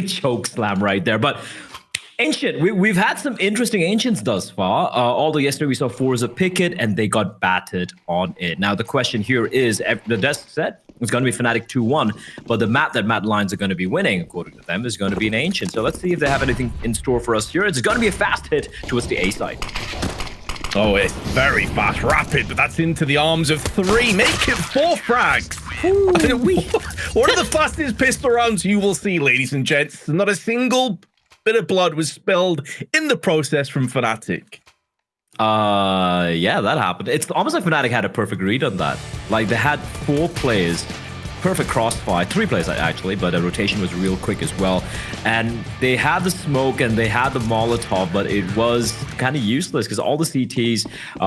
choke slam right there. But Ancient, we've had some interesting Ancients thus far. Although yesterday we saw Forza pick it and they got battered on it. Now the question here is, the desk set is going to be fnatic 2-1, but the map that Mad Lions are going to be winning, according to them, is going to be an Ancient. So let's see if they have anything in store for us here. It's going to be a fast hit towards the A side. Oh, it's very fast, rapid, but that's into the arms of 3. Make it 4 frags. One of the fastest pistol rounds you will see, ladies and gents. Not a single bit of blood was spilled in the process from fnatic. Yeah, that happened. It's almost like fnatic had a perfect read on that. Like, they had 4 players, perfect crossfire, 3 players actually, but the rotation was real quick as well. And they had the smoke and they had the Molotov, but it was kind of useless because all the CTs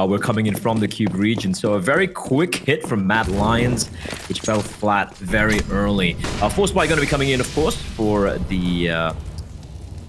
were coming in from the Cube region. So a very quick hit from Mad Lions, which fell flat very early. Force Spy going to be coming in, of course, for the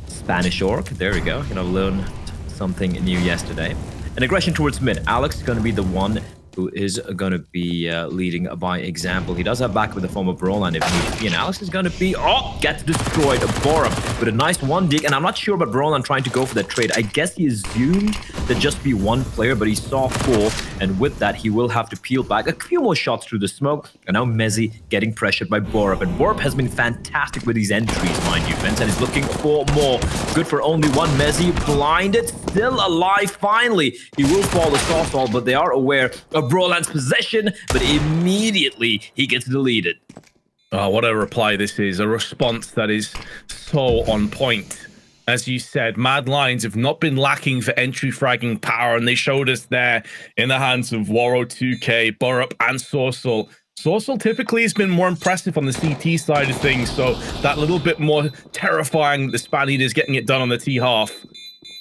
Spanish Orc. There we go. Learned something new yesterday. An aggression towards mid. Alex is going to be the one who is going to be leading by example. He does have back with the form of Roland if need be, and Alex is going to be, gets destroyed. Borup with a nice 1 dig, and I'm not sure about Roland trying to go for that trade. I guess he assumed there'd just be 1 player, but he saw 4, and with that, he will have to peel back a few more shots through the smoke, and now Mezzi getting pressured by Borup, and Borup has been fantastic with these entries, mind you, Vince, and is looking for more. Good for only 1. Mezzi blinded, still alive, finally. He will fall the soft ball, but they are aware of Broland's possession, but immediately he gets deleted. Oh, what a reply this is. A response that is so on point. As you said, Mad Lions have not been lacking for entry fragging power, and they showed us there in the hands of Waro 2K, Borup, and Sorcel. Sorcel typically has been more impressive on the CT side of things, so that little bit more terrifying that the Spaniard is getting it done on the T-half.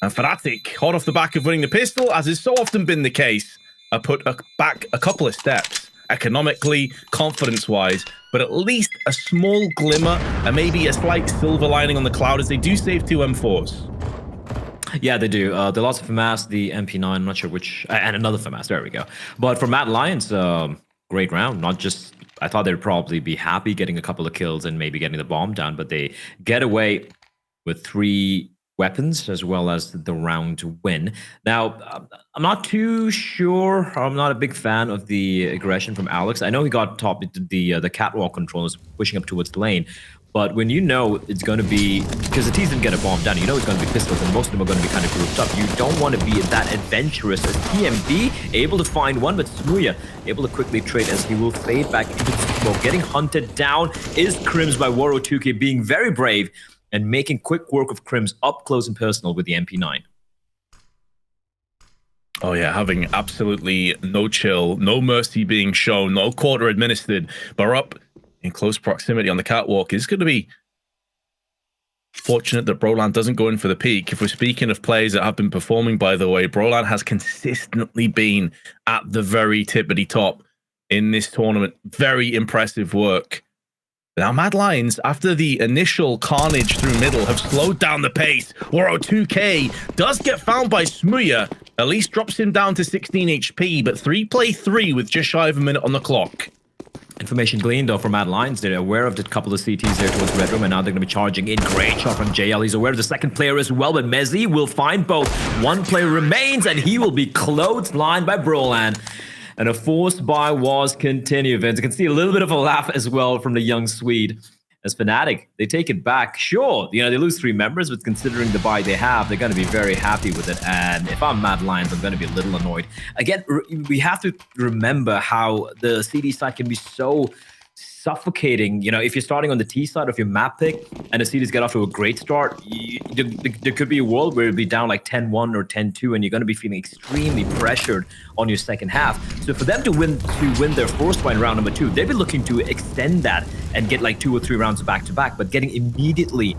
And fnatic, hot off the back of winning the pistol, as has so often been the case, put back a couple of steps, economically, confidence-wise, but at least a small glimmer and maybe a slight silver lining on the cloud as they do save 2 M4s. Yeah, they do. They lost FAMAS, the MP9, I'm not sure which, and another FAMAS, there we go. But for Mad Lions, great round. Not just, I thought they'd probably be happy getting a couple of kills and maybe getting the bomb down, but they get away with 3 weapons as well as the round to win. Now, I'm not too sure. I'm not a big fan of the aggression from Alex. I know he got top the catwalk controllers pushing up towards the lane, but when you know it's going to be, because the T's didn't get a bomb down, you know it's going to be pistols, and most of them are going to be kind of grouped up. You don't want to be that adventurous as TMB, able to find one, but Smuya able to quickly trade as he will fade back into the smoke. Getting hunted down is Crims by Waro 2K, being very brave and making quick work of Crims up close and personal with the MP9. Oh yeah, having absolutely no chill, no mercy being shown, no quarter administered. Borup in close proximity on the catwalk is going to be fortunate that Broland doesn't go in for the peak. If we're speaking of players that have been performing, by the way, Broland has consistently been at the very tippity top in this tournament. Very impressive work. Now, Mad Lions, after the initial carnage through middle, have slowed down the pace. Waro 2K does get found by Smuya, at least drops him down to 16 HP, but 3-play-3 with just shy of a minute on the clock. Information gleaned though from Mad Lions. They're aware of the couple of CTs there towards Red Room, and now they're going to be charging in. Great shot from JL. He's aware of the second player as well, but Mezzi will find both. 1 player remains, and he will be clotheslined by Broland. And a forced buy was continued, Vince. You can see a little bit of a laugh as well from the young Swede. As fnatic, they take it back. Sure, they lose 3 members, but considering the buy they have, they're going to be very happy with it. And if I'm Mad Lions, I'm going to be a little annoyed. Again, we have to remember how the CD side can be so suffocating. If you're starting on the T side of your map pick and the CDs get off to a great start, there could be a world where it'll be down like 10-1 or 10-2, and you're going to be feeling extremely pressured on your second half. So for them to win their force fight in round number 2, they'd be looking to extend that and get like 2 or 3 rounds back to back, but getting immediately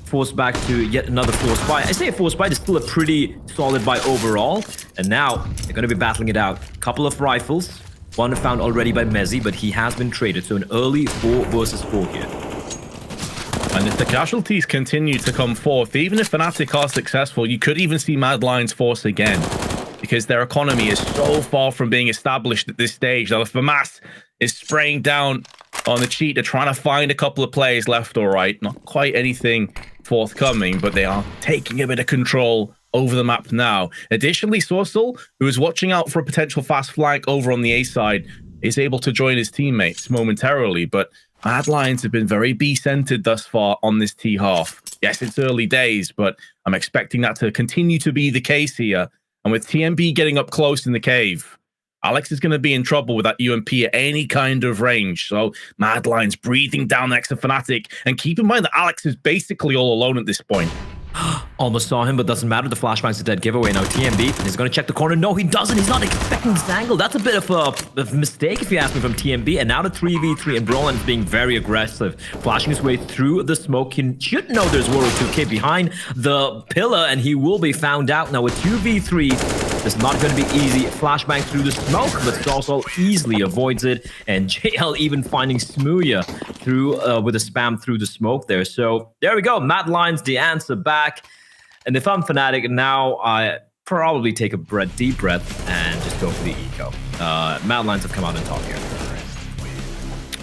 forced back to yet another force buy. I say a force buy is still a pretty solid buy overall, and now they're going to be battling it out. Couple of rifles. One found already by Mezzi, but he has been traded. So an early 4 versus 4 here. And if the casualties continue to come forth, even if fnatic are successful, you could even see Mad Lions force again, because their economy is so far from being established at this stage. Now the FAMAS is spraying down on the cheat. They're trying to find a couple of players left or right. Not quite anything forthcoming, but they are taking a bit of control over the map now. Additionally, Sorsal, who is watching out for a potential fast flank over on the A side, is able to join his teammates momentarily, but Mad Lions have been very B-centered thus far on this T half. Yes, it's early days, but I'm expecting that to continue to be the case here. And with TMB getting up close in the cave, Alex is going to be in trouble with that UMP at any kind of range. So Mad Lions breathing down next to fnatic. And keep in mind that Alex is basically all alone at this point. Almost saw him, but doesn't matter. The flashbang's a dead giveaway. Now TMB is going to check the corner. No, he doesn't. He's not expecting this angle. That's a bit of a mistake, if you ask me, from TMB. And now the 3v3, and Brolan is being very aggressive, flashing his way through the smoke. He should know there's World 2K behind the pillar, and he will be found out. Now with 2v3, this is not going to be easy. Flashbang through the smoke, but Sorsal easily avoids it. And JL even finding Smooya through with a spam through the smoke there. So there we go. Mad Lions, the answer back. And if I'm fnatic now, I probably take a deep breath and just go for the eco. Mad Lions have come out on top here.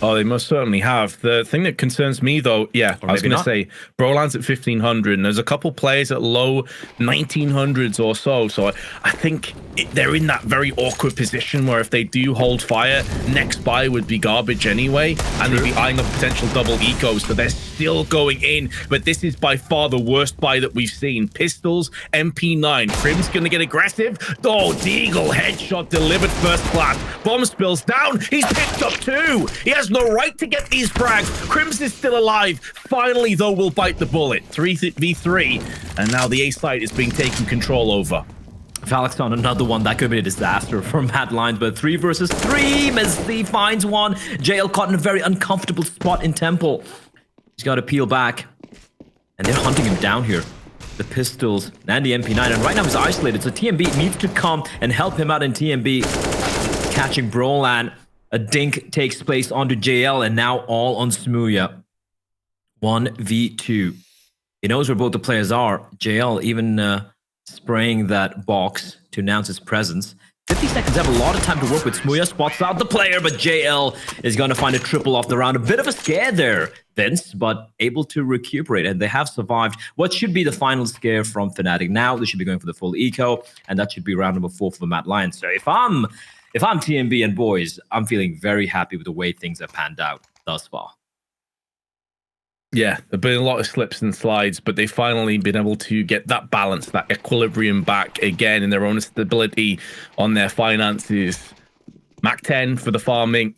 Oh, they most certainly have. The thing that concerns me, though, yeah, I was going to say, Brolan's at 1,500, and there's a couple players at low 1,900s or so. So I think they're in that very awkward position where if they do hold fire, next buy would be garbage anyway, and they'd be eyeing up potential double ecos. So they're still going in, but this is by far the worst buy that we've seen. Pistols, MP9. Crim's going to get aggressive. Oh, Deagle headshot delivered first class. Bomb spills down. He's picked up two. He has no right to get these frags. Crims is still alive. Finally, though, will bite the bullet. 3v3, and now the A side is being taken control over. Valix on another one. That could be a disaster for Mad Lions, but 3 versus 3. Messi finds one. JL caught in a very uncomfortable spot in Temple. He's got to peel back, and they're hunting him down here. The pistols and the MP9, and right now he's isolated, so TMB needs to come and help him out. In TMB catching Brolan. A dink takes place onto JL, and now all on Smooya. 1v2. He knows where both the players are. JL even spraying that box to announce his presence. 50 seconds, have a lot of time to work with. Smooya spots out the player, but JL is going to find a triple off the round. A bit of a scare there, Vince, but able to recuperate, and they have survived what should be the final scare from fnatic. Now they should be going for the full eco, and that should be round number 4 for the Mad Lions. So if I'm TMB and boys, I'm feeling very happy with the way things have panned out thus far. Yeah, there've been a lot of slips and slides, but they've finally been able to get that balance, that equilibrium back again in their own stability on their finances. Mac 10 for the farming,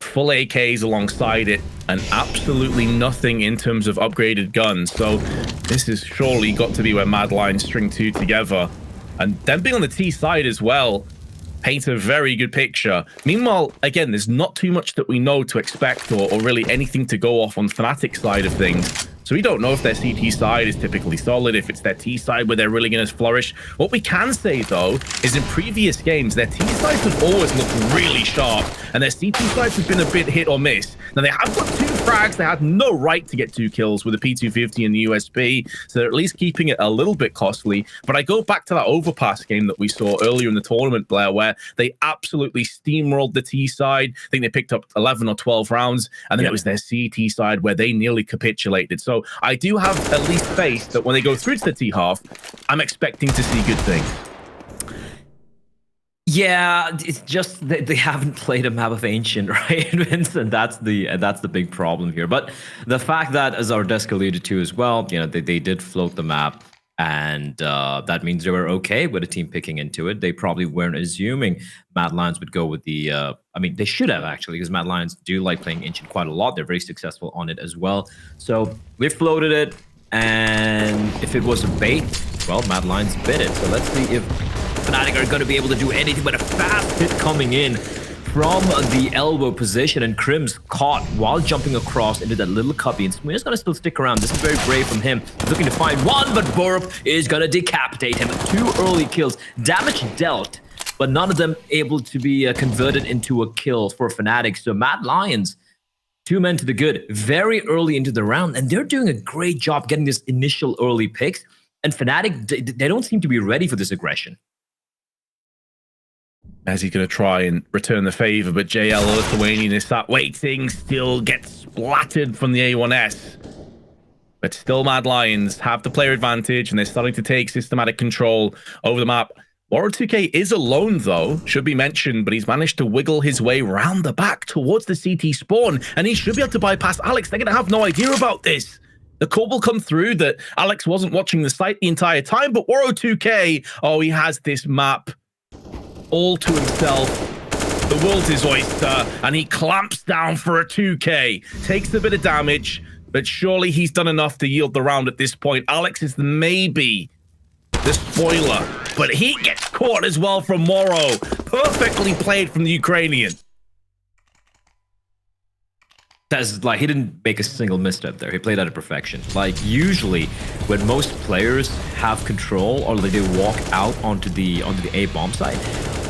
full AKs alongside it, and absolutely nothing in terms of upgraded guns. So this has surely got to be where Mad Lions string two together. And them being on the T side as well, paint a very good picture. Meanwhile, again, there's not too much that we know to expect or really anything to go off on fnatic side of things. So we don't know if their CT side is typically solid, if it's their T side where they're really going to flourish. What we can say, though, is in previous games, their T sides have always looked really sharp, and their CT sides have been a bit hit or miss. Now, they have got 2 frags. They had no right to get 2 kills with the P250 and the USP, so they're at least keeping it a little bit costly. But I go back to that overpass game that we saw earlier in the tournament, Blair, where they absolutely steamrolled the T side. I think they picked up 11 or 12 rounds, and then it was their CT side where they nearly capitulated. So I do have at least faith that when they go through to the T half, I'm expecting to see good things. Yeah, it's just that they haven't played a map of Ancient, right, Vincent? That's the big problem here. But the fact that, as our desk alluded to as well, you know, they did float the map, and that means they were okay with a team picking into it. They probably weren't assuming Mad Lions would go with the... I mean, they should have, actually, because Mad Lions do like playing Ancient quite a lot. They're very successful on it as well. So we floated it, and if it was a bait, well, Mad Lions bit it. So let's see if fnatic are going to be able to do anything, but a fast hit coming in from the elbow position, and Crim's caught while jumping across into that little cubby, and Smooya's going to still stick around. This is very brave from him. He's looking to find one, but Borup is going to decapitate him. 2 early kills. Damage dealt, but none of them able to be converted into a kill for fnatic. So Mad Lions, 2 men to the good, very early into the round, and they're doing a great job getting this initial early picks, and fnatic, they don't seem to be ready for this aggression. as he's going to try and return the favor, but JL Lithuanian is sat waiting, still gets splattered from the A1S. But still Mad Lions have the player advantage, and they're starting to take systematic control over the map. Waro2k is alone, though, should be mentioned, but he's managed to wiggle his way round the back towards the CT spawn, and he should be able to bypass Alex. They're going to have no idea about this. The call will come through that Alex wasn't watching the site the entire time, but Waro2k, oh, he has this map all to himself. The world's his oyster, and he clamps down for a 2k. Takes a bit of damage, but surely he's done enough to yield the round at this point. Alex is maybe the spoiler, but he gets caught as well from Moro. Perfectly played from the Ukrainian. That's like, he didn't make a single misstep there. He played out of perfection. Like, usually when most players have control or they walk out onto the A bomb site,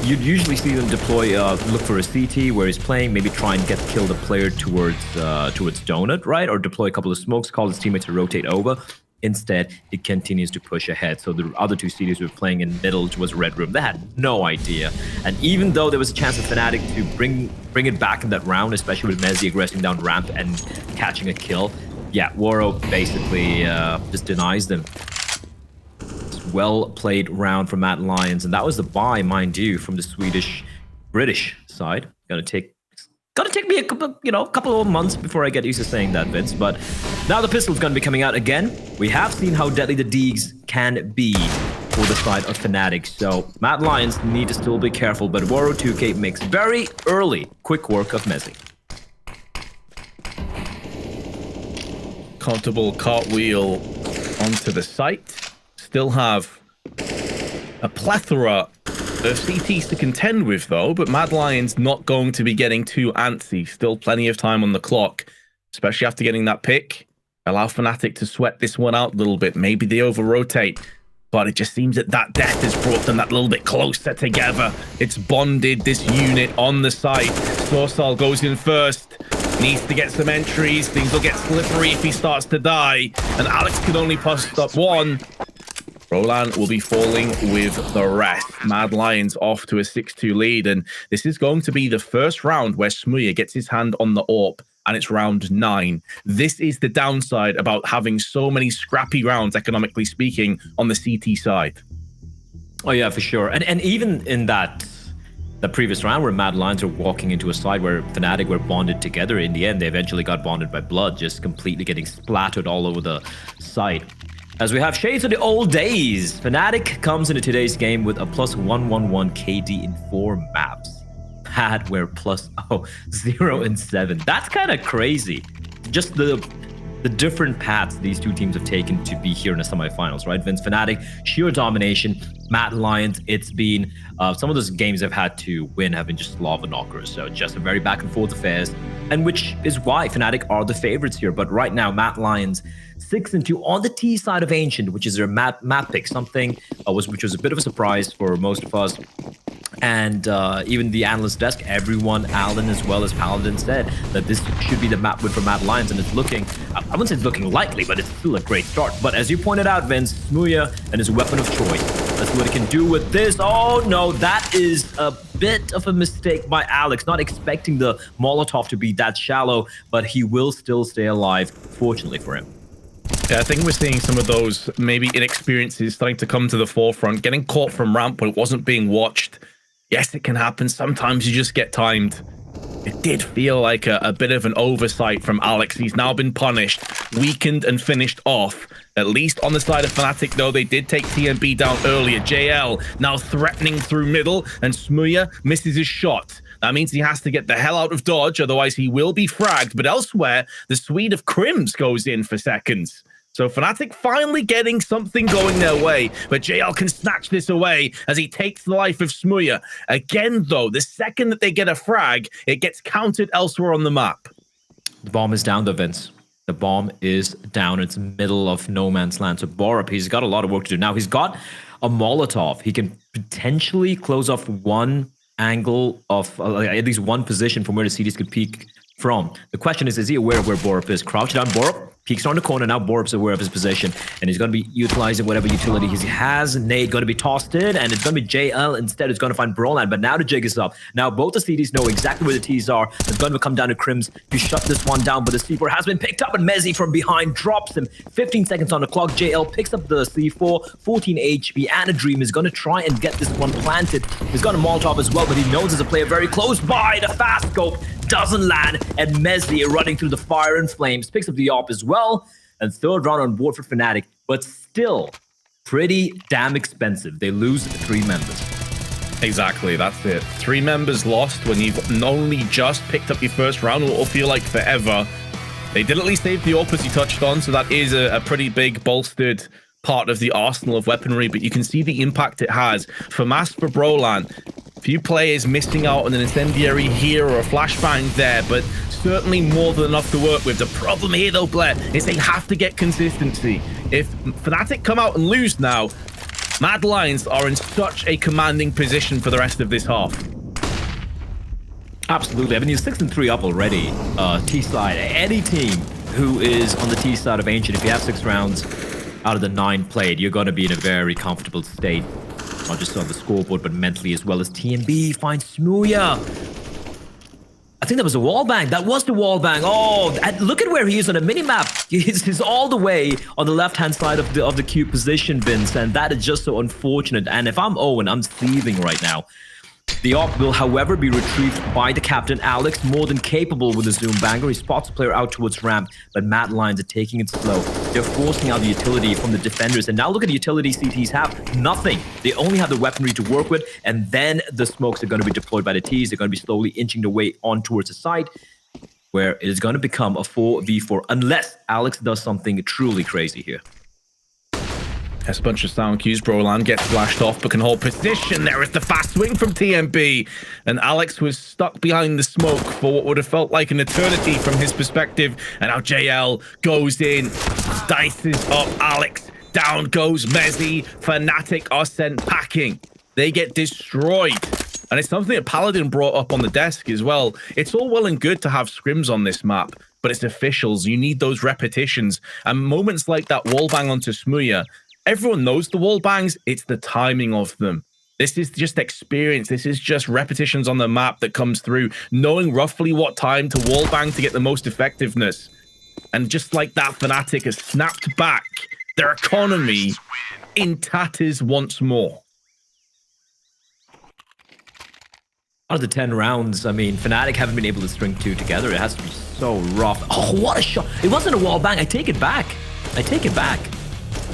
you'd usually see them deploy, look for a CT where he's playing, maybe try and kill the player towards Donut, right? Or deploy a couple of smokes, call his teammates to rotate over. Instead, he continues to push ahead. So the other two CTs were playing in middle, which was Red Room. They had no idea. And even though there was a chance for fnatic to bring it back in that round, especially with Mezzi aggressing down ramp and catching a kill, yeah, Waro basically just denies them. Well played round from Mad Lions, and that was the buy, mind you, from the Swedish-British side. Gonna take me a couple of months before I get used to saying that, Vince. But now the pistol's gonna be coming out again. We have seen how deadly the Deegs can be for the side of fnatic, so Mad Lions need to still be careful. But Waro2k makes very early quick work of Mezzi. Comfortable cartwheel onto the site. Still have a plethora of CTs to contend with, though, but Mad Lions not going to be getting too antsy. Still plenty of time on the clock, especially after getting that pick. Allow fnatic to sweat this one out a little bit. Maybe they over-rotate, but it just seems that death has brought them that little bit closer together. It's bonded this unit on the site. Sorsal goes in first. Needs to get some entries. Things will get slippery if he starts to die. And Alex can only post up one. Roland will be falling with the rest. Mad Lions off to a 6-2 lead. And this is going to be the first round where Smuya gets his hand on the AWP. And it's round 9. This is the downside about having so many scrappy rounds, economically speaking, on the CT side. Oh, yeah, for sure. And even in the previous round where Mad Lions are walking into a side where fnatic were bonded together, in the end, they eventually got bonded by blood, just completely getting splattered all over the site. As we have shades of the old days, fnatic comes into today's game with a +111 KD in 4 maps. Pad where +0 and 7. That's kind of crazy. Just the different paths these two teams have taken to be here in the semifinals, right? Vince, fnatic, sheer domination. Mad Lions, it's been some of those games they've had to win have been just lava knockers. So just a very back and forth affairs, and which is why fnatic are the favorites here. But right now, Mad Lions 6-2 on the T side of Ancient, which is their map pick, something which was a bit of a surprise for most of us. And even the analyst desk, everyone, Alan as well as Paladin, said that this should be the map win for Mad Lions, and it's looking, I wouldn't say it's looking likely, but it's still a great start. But as you pointed out, Vince, Smuya and his weapon of choice. Let's see what he can do with this. Oh no, that is a bit of a mistake by Alex, not expecting the Molotov to be that shallow, but he will still stay alive, fortunately for him. Yeah, I think we're seeing some of those maybe inexperiences starting to come to the forefront, getting caught from ramp when it wasn't being watched. Yes, it can happen. Sometimes you just get timed. It did feel like a bit of an oversight from Alex. He's now been punished, weakened, and finished off. At least on the side of fnatic, though, they did take TMB down earlier. JL now threatening through middle, and Smuya misses his shot. That means he has to get the hell out of dodge, otherwise he will be fragged. But elsewhere, the Swede of Crims goes in for seconds. So fnatic finally getting something going their way, but JL can snatch this away as he takes the life of Smuya. Again, though, the second that they get a frag, it gets counted elsewhere on the map. The bomb is down, though, Vince. The bomb is down. It's middle of no man's land. So Borup, he's got a lot of work to do. Now, he's got a Molotov. He can potentially close off one angle of at least one position from where the CDs could peek from. The question is he aware of where Borup is? Crouch down, Borup. Peeks around the corner. Now Borb's aware of his position, and he's going to be utilizing whatever utility he has. Nade going to be tossed in, and it's going to be JL instead who's going to find Brolan. But now the jig is up. Now both the CDs know exactly where the Ts are. It's going to come down to Crims to shut this one down, but the C4 has been picked up, and Mezzi from behind drops him. 15 seconds on the clock. JL picks up the C4, 14 HP, and a Dream is going to try and get this one planted. He's got a Molotov as well, but he knows there's a player very close by. The fast scope doesn't land, and Mezzi running through the fire and flames picks up the AWP as well. And third round on board for fnatic, but still pretty damn expensive. They lose 3 members. Exactly, that's it. 3 members lost when you've only just picked up your first round. It'll feel like forever. They did at least save the AWP, as you touched on, so that is a pretty big bolstered part of the arsenal of weaponry, but you can see the impact it has. For Mask, for Brolan, few players missing out on an incendiary here or a flashbang there, but certainly more than enough to work with. The problem here, though, Blair, is they have to get consistency. If fnatic come out and lose now, Mad Lions are in such a commanding position for the rest of this half. Absolutely. I mean, you're 6-3 up already. T side, any team who is on the T side of Ancient, if you have 6 rounds out of the 9 played, you're going to be in a very comfortable state. Not just on the scoreboard, but mentally as well. As TMB finds Smuya. I think that was a wall bang. That was the wall bang. Oh, and look at where he is on a minimap. He's all the way on the left-hand side of the cube position, Vince, and that is just so unfortunate. And if I'm Owen, I'm seething right now. The AWP will, however, be retrieved by the captain, Alex, more than capable with the zoom banger. He spots the player out towards ramp, but Mad Lions are taking it slow. They're forcing out the utility from the defenders, and now look at the utility CTs have. Nothing. They only have the weaponry to work with, and then the smokes are going to be deployed by the Ts. They're going to be slowly inching their way on towards the side, where it is going to become a 4v4, unless Alex does something truly crazy here. There's a bunch of sound cues. Brolan gets flashed off, but can hold position. There is the fast swing from TMB. And Alex was stuck behind the smoke for what would have felt like an eternity from his perspective. And now JL goes in, dices up Alex. Down goes Mezzi. fnatic are sent packing. They get destroyed. And it's something that Paladin brought up on the desk as well. It's all well and good to have scrims on this map, but it's officials. You need those repetitions. And moments like that wallbang onto Smuya, everyone knows the wall bangs. It's the timing of them. This is just experience. This is just repetitions on the map that comes through, knowing roughly what time to wall bang to get the most effectiveness. And just like that, fnatic has snapped back their economy in tatters once more. Out of the 10 rounds, I mean, fnatic haven't been able to string 2 together. It has to be so rough. Oh, what a shot. It wasn't a wall bang. I take it back. I take it back.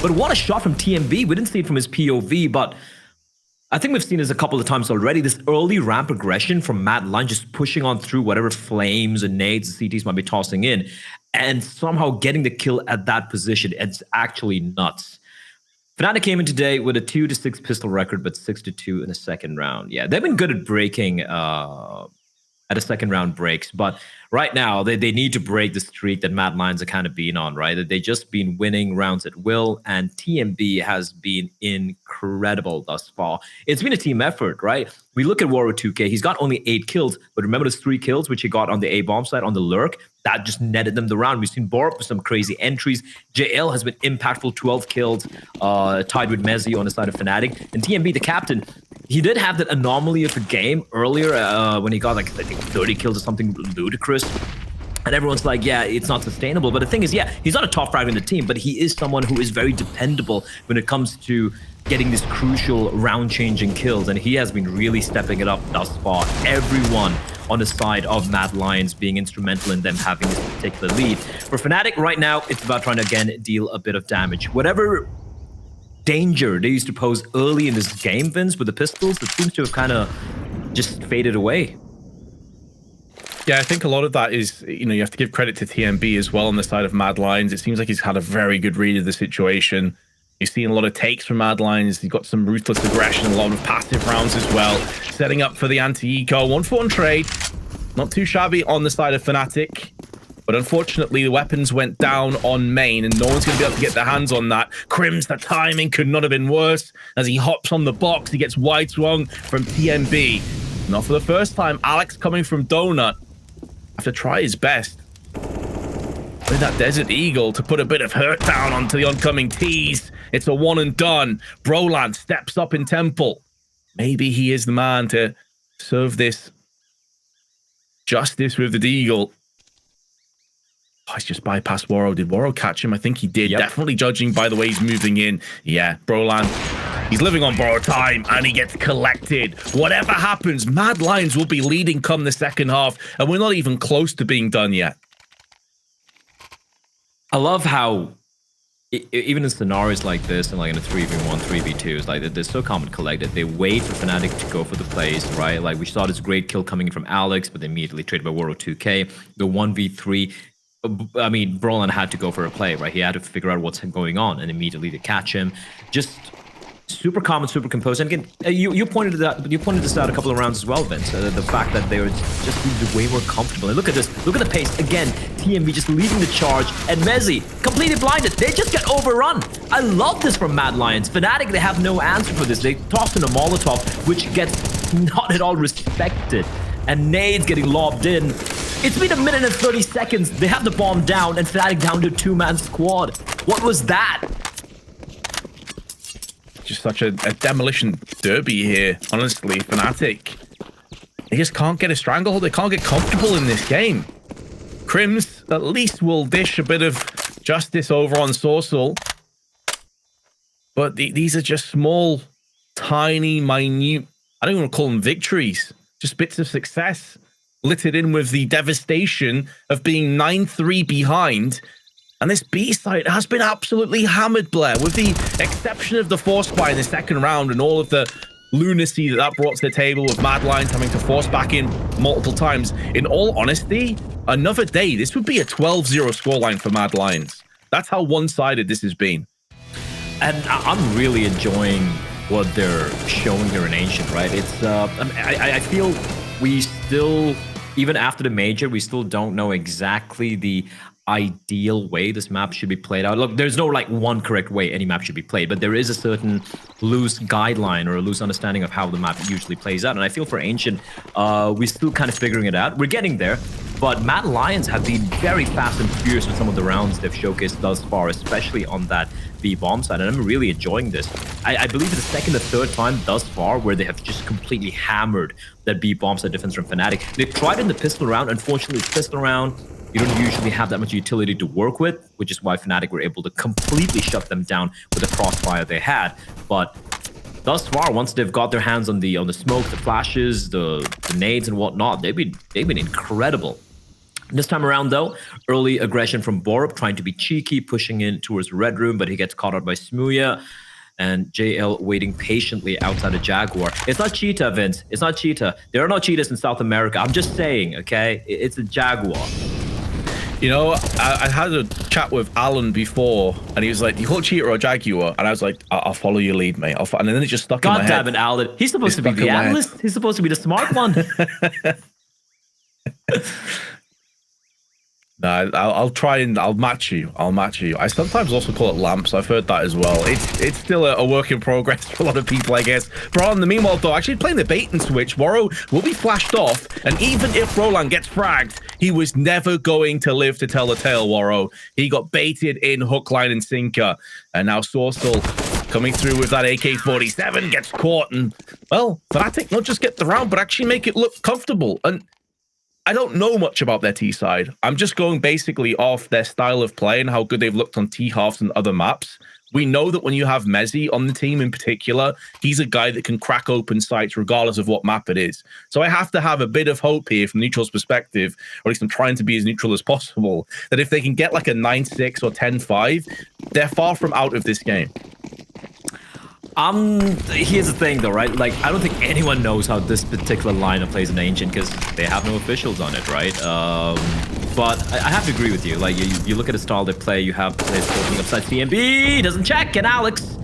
But what a shot from TMB. We didn't see it from his POV, but I think we've seen this a couple of times already. This early ramp aggression from Mad Lion, just pushing on through whatever flames and nades the CTs might be tossing in, and somehow getting the kill at that position. It's actually nuts. fnatic came in today with a 2-6 pistol record, but 6-2 in the second round. Yeah, they've been good at breaking at a second round breaks, but right now they need to break the streak that Mad Lions are kind of being on, right? They've just been winning rounds at will, and TMB has been incredible thus far. It's been a team effort, right? We look at Warrior 2K, he's got only 8 kills, but remember those 3 kills which he got on the A-bomb side on the lurk? That just netted them the round. We've seen Borp with some crazy entries. JL has been impactful, 12 kills, tied with Mezzi on the side of fnatic. And TMB, the captain, he did have that anomaly of a game earlier when he got like, I think 30 kills or something ludicrous. And everyone's like, yeah, it's not sustainable. But the thing is, yeah, he's not a top fragger in the team, but he is someone who is very dependable when it comes to getting these crucial round-changing kills. And he has been really stepping it up thus far. Everyone on the side of Mad Lions being instrumental in them having this particular lead. For fnatic right now, it's about trying to, again, deal a bit of damage. Whatever danger they used to pose early in this game, Vince, with the pistols, it seems to have kind of just faded away. Yeah, I think a lot of that is, you know, you have to give credit to TMB as well on the side of Mad Lions. It seems like he's had a very good read of the situation. You've seen a lot of takes from Mad Lions. He's got some ruthless aggression, a lot of passive rounds as well. Setting up for the anti-eco. 1-for-1 trade. Not too shabby on the side of fnatic. But unfortunately, the weapons went down on main, and no one's going to be able to get their hands on that. Crims, the timing could not have been worse. As he hops on the box, he gets wide swung from TMB. Not for the first time. Alex coming from Donut. Have to try his best. with that Desert Eagle to put a bit of hurt down onto the oncoming T's. It's a one and done. Brolan steps up in Temple. Maybe he is the man to serve this justice with the Deagle. Oh, he's just bypassed Waro. Did Waro catch him? I think he did. Yep. Definitely judging by the way he's moving in. Yeah, Brolan, he's living on borrowed time and he gets collected. Whatever happens, Mad Lions will be leading come the second half and we're not even close to being done yet. I love how even in scenarios like this and like in a 3v1, 3v2s, like they're so calm and collected. They wait for fnatic to go for the plays, right? Like we saw this great kill coming in from Alex, but they immediately traded by Waro 2K. The 1v3, I mean, Brolan had to go for a play, right? He had to figure out what's going on and immediately to catch him. Just super calm and super composed. And again, you pointed this out a couple of rounds as well, Vince. The fact that they were just way more comfortable. And look at this. Look at the pace. Again, TMV just leading the charge. And Mezzi, completely blinded. They just get overrun. I love this from Mad Lions. fnatic, they have no answer for this. They tossed in a Molotov, which gets not at all respected. And nades getting lobbed in. It's been 1 minute and 30 seconds. They have the bomb down, and fnatic down to a 2-man squad. What was that? Just such a demolition derby here, honestly. fnatic, they just can't get a stranglehold. They can't get comfortable in this game. Crims at least will dish a bit of justice over on Sorcel, but these are just small, tiny, minute, I don't even want to call them victories, just bits of success littered in with the devastation of being 9-3 behind. And this B side has been absolutely hammered, Blair, with the exception of the force buy in the second round and all of the lunacy that brought to the table with Mad Lions having to force back in multiple times. In all honesty, another day, this would be a 12-0 scoreline for Mad Lions. That's how one-sided this has been. And I'm really enjoying what they're showing here in Ancient, right? It's I feel we still, even after the major, we still don't know exactly the ideal way this map should be played out. Look, there's no like one correct way any map should be played, but there is a certain loose guideline or a loose understanding of how the map usually plays out. And I feel for Ancient, we're still kind of figuring it out. We're getting there, but Mad Lions have been very fast and furious with some of the rounds they've showcased thus far, especially on that B-bomb side, and I'm really enjoying this. I believe it's the second or third time thus far where they have just completely hammered that B-bomb side defense from fnatic. They tried in the pistol round. Unfortunately, pistol round, you don't usually have that much utility to work with, which is why fnatic were able to completely shut them down with the crossfire they had. But thus far, once they've got their hands on the smoke, the flashes, the nades and whatnot, they've been incredible. This time around, though, early aggression from Borup, trying to be cheeky, pushing in towards Red Room, but he gets caught out by Smooya. And JL waiting patiently outside of Jaguar. It's not Cheetah, Vince. It's not Cheetah. There are no cheetahs in South America. I'm just saying, okay? It's a Jaguar. You know, I had a chat with Alan before, and he was like, "You call it cheetah or Jaguar?" And I was like, "I'll follow your lead, mate." And then it just stuck in my head. God damn it, Alan. He's supposed to be the analyst. He's supposed to be the smart one. No, I'll try and I'll match you. I'll match you. I sometimes also call it lamps. I've heard that as well. It's still a work in progress for a lot of people, I guess. But in the meanwhile, though, actually playing the bait and switch, Waro will be flashed off. And even if Roland gets fragged, he was never going to live to tell the tale, Waro. He got baited in hook, line, and sinker. And now Sorcel coming through with that AK-47, gets caught. And, well, fnatic not just get the round, but actually make it look comfortable. And I don't know much about their T side. I'm just going basically off their style of play and how good they've looked on T halves and other maps. We know that when you have Mezzi on the team in particular, he's a guy that can crack open sites regardless of what map it is. So I have to have a bit of hope here from neutral's perspective, or at least I'm trying to be as neutral as possible, that if they can get like a 9-6 or 10-5, they're far from out of this game. Here's the thing though, right? Like, I don't think anyone knows how this particular lineup plays in Ancient because they have no officials on it, right? But I have to agree with you. Like, you look at the style they play, you have players opening upside TMB, doesn't check, and Alex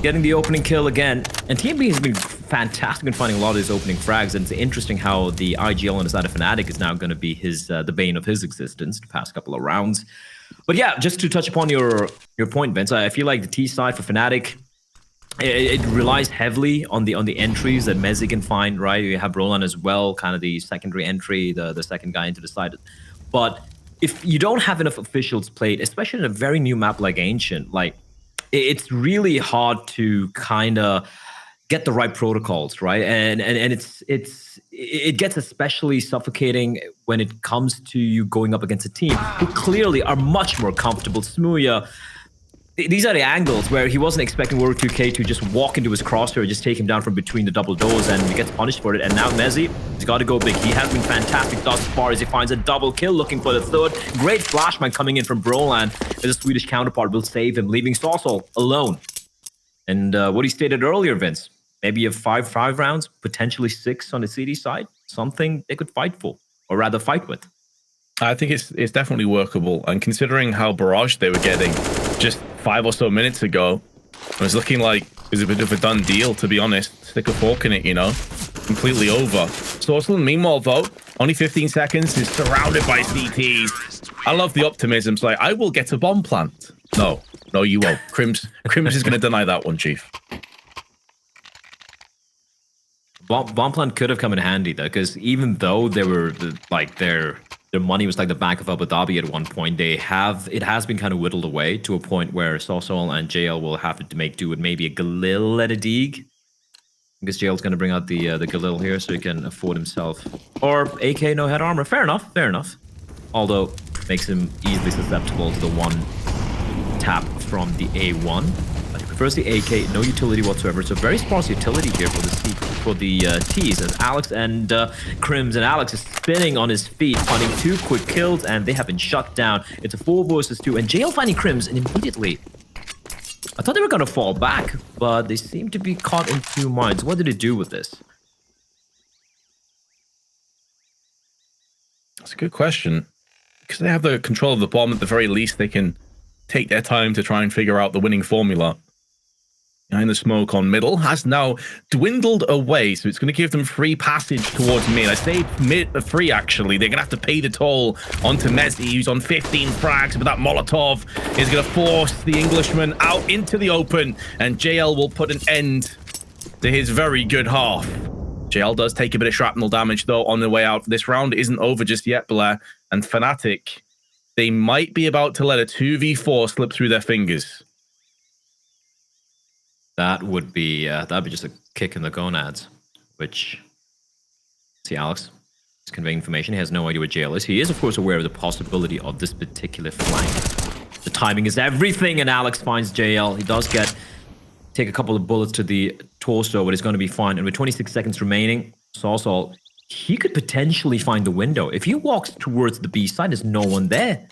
getting the opening kill again. And TMB has been fantastic in finding a lot of his opening frags, and it's interesting how the IGL on the side of fnatic is now going to be his the bane of his existence the past couple of rounds. But yeah, just to touch upon your point, Vince, I feel like the T side for fnatic, it relies heavily on the entries that Mezzi can find, right? You have Roland as well, kind of the secondary entry, the second guy into the side. But if you don't have enough officials played, especially in a very new map like Ancient, like it's really hard to kind of get the right protocols, right? And it gets especially suffocating when it comes to you going up against a team who clearly are much more comfortable. Smuya, these are the angles where he wasn't expecting Warrior 2K to just walk into his crosshair, just take him down from between the double doors, and he gets punished for it. And now Mezzi, he's got to go big. He has been fantastic thus far as he finds a double kill, looking for the third. Great flashbang coming in from Broland. His Swedish counterpart will save him, leaving Saucel alone. And what he stated earlier, Vince, maybe a five rounds, potentially 6 on the CD side, something they could fight for, or rather fight with. I think it's definitely workable, and considering how barraged they were getting just 5 or so minutes ago, it was looking like it was a bit of a done deal, to be honest. Stick a fork in it, you know, completely over. Saucel, meanwhile, though, only 15 seconds, is surrounded by CTs. I love the optimism. It's like, I will get a bomb plant. No, you won't. Crims is going to deny that one, Chief. Bomb plant could have come in handy though, because even though they were like their money was like the Bank of Abu Dhabi at one point, it has been kind of whittled away to a point where Saucel and JL will have to make do with maybe a Galil at a Deeg. I guess JL's going to bring out the Galil here so he can afford himself, or AK no head armor. Fair enough. Although makes him easily susceptible to the one tap from the A1. But he prefers the AK, no utility whatsoever. So very sparse utility here for the T's, as Alex and Crims, and Alex is spinning on his feet, finding 2 quick kills, and they have been shut down. It's a 4 versus 2, and JL finding Crims, and immediately I thought they were going to fall back, but they seem to be caught in 2 minds. What did it do with this? That's a good question. Because they have the control of the bomb, at the very least, they can take their time to try and figure out the winning formula. Behind the smoke on middle has now dwindled away, so it's going to give them free passage towards mid. I say mid free, actually. They're going to have to pay the toll onto Mezzi, who's on 15 frags, but that Molotov is going to force the Englishman out into the open, and JL will put an end to his very good half. JL does take a bit of shrapnel damage, though, on the way out. This round isn't over just yet, Blair. And fnatic, they might be about to let a 2v4 slip through their fingers. That would be that'd be just a kick in the gonads. Which, see, Alex is conveying information. He has no idea what JL is. He is, of course, aware of the possibility of this particular flank. The timing is everything, and Alex finds JL. He does take a couple of bullets to the torso, but it's going to be fine. And with 26 seconds remaining, Saucel, he could potentially find the window. If he walks towards the B side, there's no one there.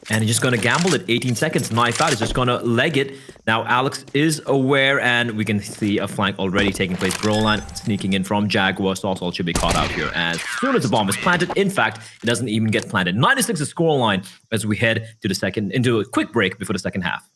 And he's just going to gamble it. 18 seconds, knife out. He's just going to leg it. Now, Alex is aware, and we can see a flank already taking place. Broland sneaking in from Jaguar. Saucel should be caught out here as soon as the bomb is planted. In fact, it doesn't even get planted. 96 is scoreline as we head to into a quick break before the second half.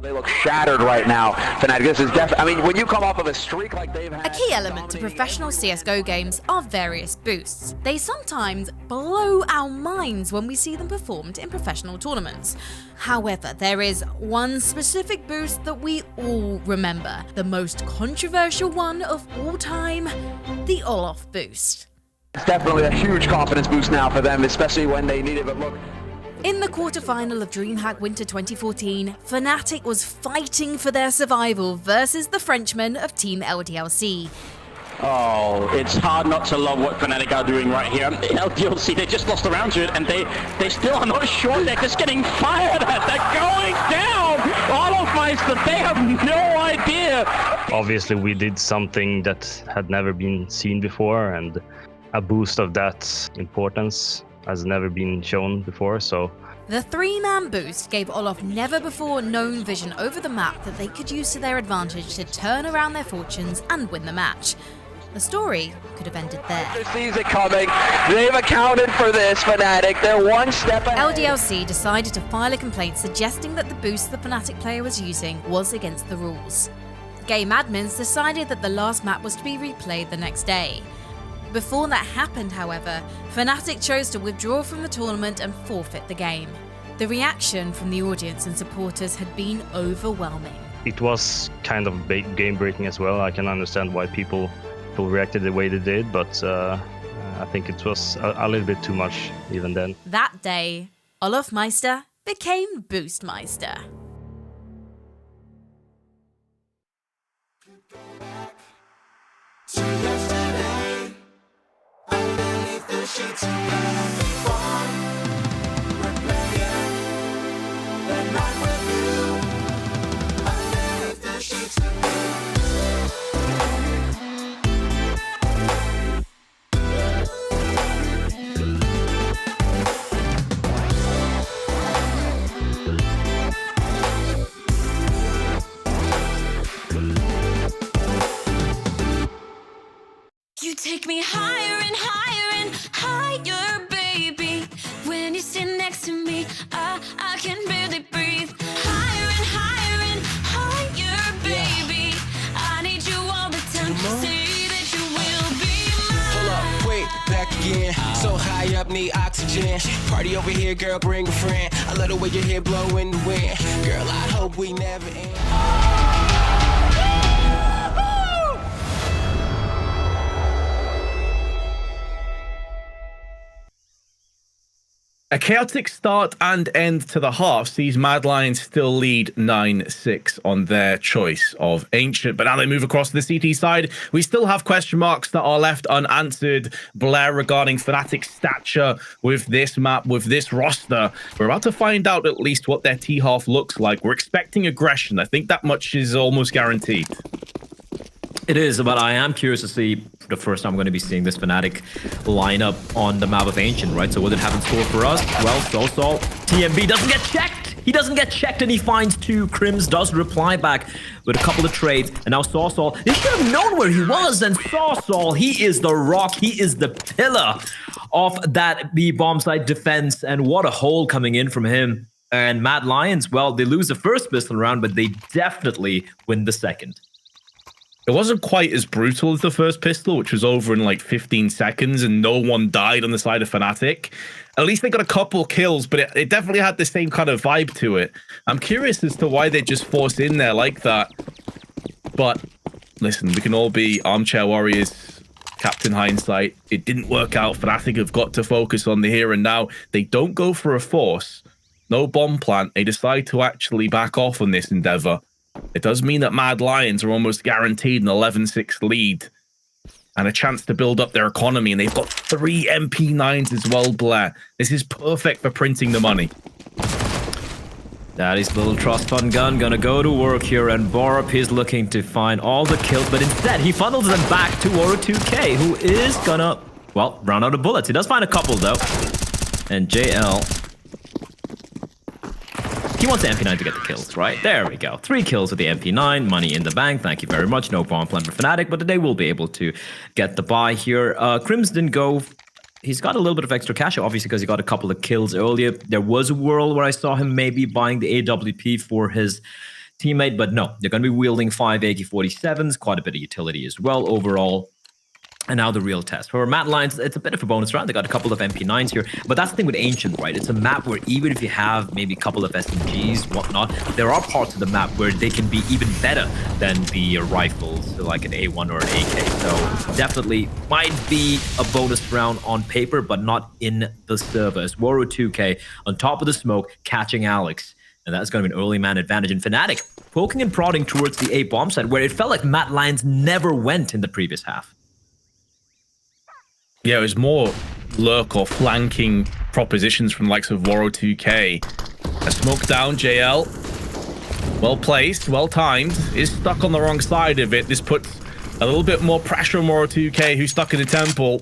They look shattered right now. fnatic, this is definitely, I mean, when you come off of a streak like they've had... A key element to professional CSGO games are various boosts. They sometimes blow our minds when we see them performed in professional tournaments. However, there is one specific boost that we all remember, the most controversial one of all time, the Olaf boost. It's definitely a huge confidence boost now for them, especially when they need it, but look... In the quarterfinal of DreamHack Winter 2014, fnatic was fighting for their survival versus the Frenchmen of Team LDLC. Oh, it's hard not to love what fnatic are doing right here. LDLC, they just lost the round to it, and they still are not sure. They're just getting fired at. They're going down. Olofmeister, they have no idea. Obviously, we did something that had never been seen before, and a boost of that importance has never been shown before, so... The 3-man boost gave Olaf never-before-known vision over the map that they could use to their advantage to turn around their fortunes and win the match. The story could have ended there. Sees it coming. They've accounted for this, fnatic. They're one step ahead. LDLC decided to file a complaint suggesting that the boost the fnatic player was using was against the rules. The Game admins decided that the last map was to be replayed the next day. Before that happened, however, Fnatic chose to withdraw from the tournament and forfeit the game. The reaction from the audience and supporters had been overwhelming. It was kind of game breaking as well. I can understand why people reacted the way they did, but I think it was a little bit too much even then. That day, Olaf Meister became Boostmeister. You take me higher and higher and higher, baby. When you sit next to me, I can barely breathe. Higher and higher and higher, baby. I need you all the time. Say that you will be mine. Hold up, wait, back again. So high up, need oxygen. Party over here, girl, bring a friend. I love the way your hair blow in the wind. Girl, I hope we never end. A chaotic start and end to the half sees Mad Lions still lead 9-6 on their choice of Ancient. But now they move across to the CT side. We still have question marks that are left unanswered. Blair, regarding Fnatic's stature with this map, with this roster. We're about to find out at least what their T-half looks like. We're expecting aggression. I think that much is almost guaranteed. It is, but I am curious to see the first time I'm going to be seeing this Fnatic lineup on the map of Ancient, right? So what did it have in store for us? Well, Sol TMB doesn't get checked. He doesn't get checked and he finds two. Crims does reply back with a couple of trades. And now Sol, he should have known where he was. And Sol, he is the rock. He is the pillar of that B bomb site defense. And what a hole coming in from him. And Mad Lions, well, they lose the first pistol round, but they definitely win the second. It wasn't quite as brutal as the first pistol, which was over in like 15 seconds and no one died on the side of Fnatic. At least they got a couple kills, but it definitely had the same kind of vibe to it. I'm curious as to why they just forced in there like that. But listen, we can all be armchair warriors, Captain Hindsight. It didn't work out. Fnatic have got to focus on the here and now. They don't go for a force. No bomb plant. They decide to actually back off on this endeavor. It does mean that Mad Lions are almost guaranteed an 11-6 lead and a chance to build up their economy. And they've got 3 MP9s as well, Blair. This is perfect for printing the money. Daddy's little trust fund gun gonna go to work here, and Borup is looking to find all the kills, but instead he funnels them back to Oro2K, who is gonna, well, run out of bullets. He does find a couple though. And JL, he wants the MP9 to get the kills, right? There we go. 3 kills with the MP9. Money in the bank. Thank you very much. No bomb plan for Fnatic, but they will be able to get the buy here. Crims didn't go. He's got a little bit of extra cash, obviously, because he got a couple of kills earlier. There was a world where I saw him maybe buying the AWP for his teammate, but no. They're going to be wielding 5 AK-47s. Quite a bit of utility as well overall. And now the real test. For Mad Lions, it's a bit of a bonus round. They got a couple of MP9s here. But that's the thing with Ancient, right? It's a map where even if you have maybe a couple of SMGs, whatnot, there are parts of the map where they can be even better than the rifles, like an A1 or an AK. So definitely might be a bonus round on paper, but not in the server. As Woro2K on top of the smoke, catching Alex. And that's going to be an early man advantage. And Fnatic poking and prodding towards the A bomb site, where it felt like Mad Lions never went in the previous half. Yeah, it was more lurk or flanking propositions from the likes of Woro2K. A smoke down, JL. Well placed, well timed. Is stuck on the wrong side of it. This puts a little bit more pressure on Woro2K, who's stuck in the temple.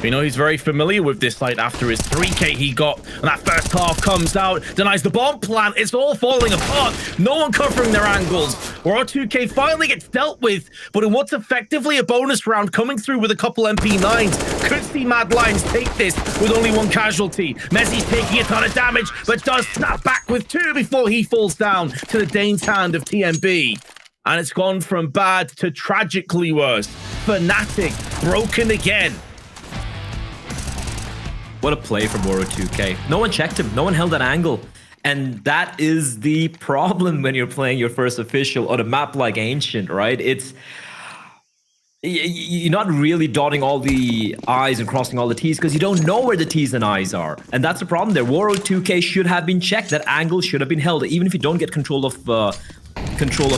You know, he's very familiar with this site after his 3K he got. And that first half comes out, denies the bomb plant. It's all falling apart. No one covering their angles. Woro2K finally gets dealt with, but in what's effectively a bonus round coming through with a couple MP9s. Could see Mad Lions take this with only 1 casualty. Messi's taking a ton of damage, but does snap back with 2 before he falls down to the Dane's hand of TMB. And it's gone from bad to tragically worse. Fnatic broken again. What a play from Woro2K. No one checked him. No one held that angle. And that is the problem when you're playing your first official on a map like Ancient, right? It's... You're not really dotting all the I's and crossing all the T's because you don't know where the T's and I's are. And that's the problem there. Woro2K should have been checked. That angle should have been held. Even if you don't get control of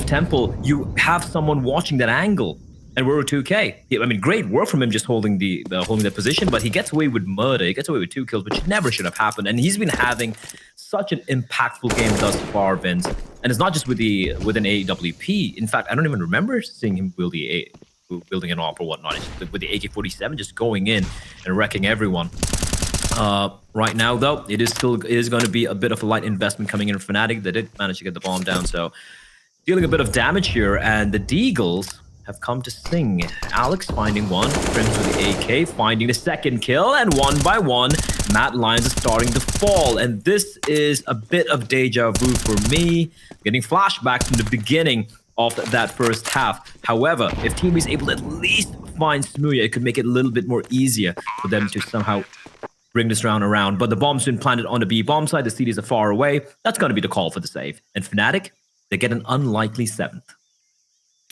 Temple, you have someone watching that angle. And Woro2K, I mean, great work from him just holding that position, but he gets away with murder. He gets away with 2 kills, which never should have happened. And he's been having such an impactful game thus far, Vince. And it's not just with an AWP. In fact, I don't even remember seeing him building an AWP or whatnot. It's with the AK-47 just going in and wrecking everyone. Right now, though, it is going to be a bit of a light investment coming in from Fnatic. They did manage to get the bomb down, so dealing a bit of damage here. And the Deagles have come to sing. Alex finding one, Frims with the AK, finding the second kill, and one by one, Matt Lyons is starting to fall. And this is a bit of deja vu for me, getting flashbacks from the beginning of that first half. However, if Team is able to at least find Smuya, it could make it a little bit more easier for them to somehow bring this round around. But the bomb's been planted on the B bomb side. The CDs are far away. That's going to be the call for the save. And Fnatic, they get an unlikely 7th.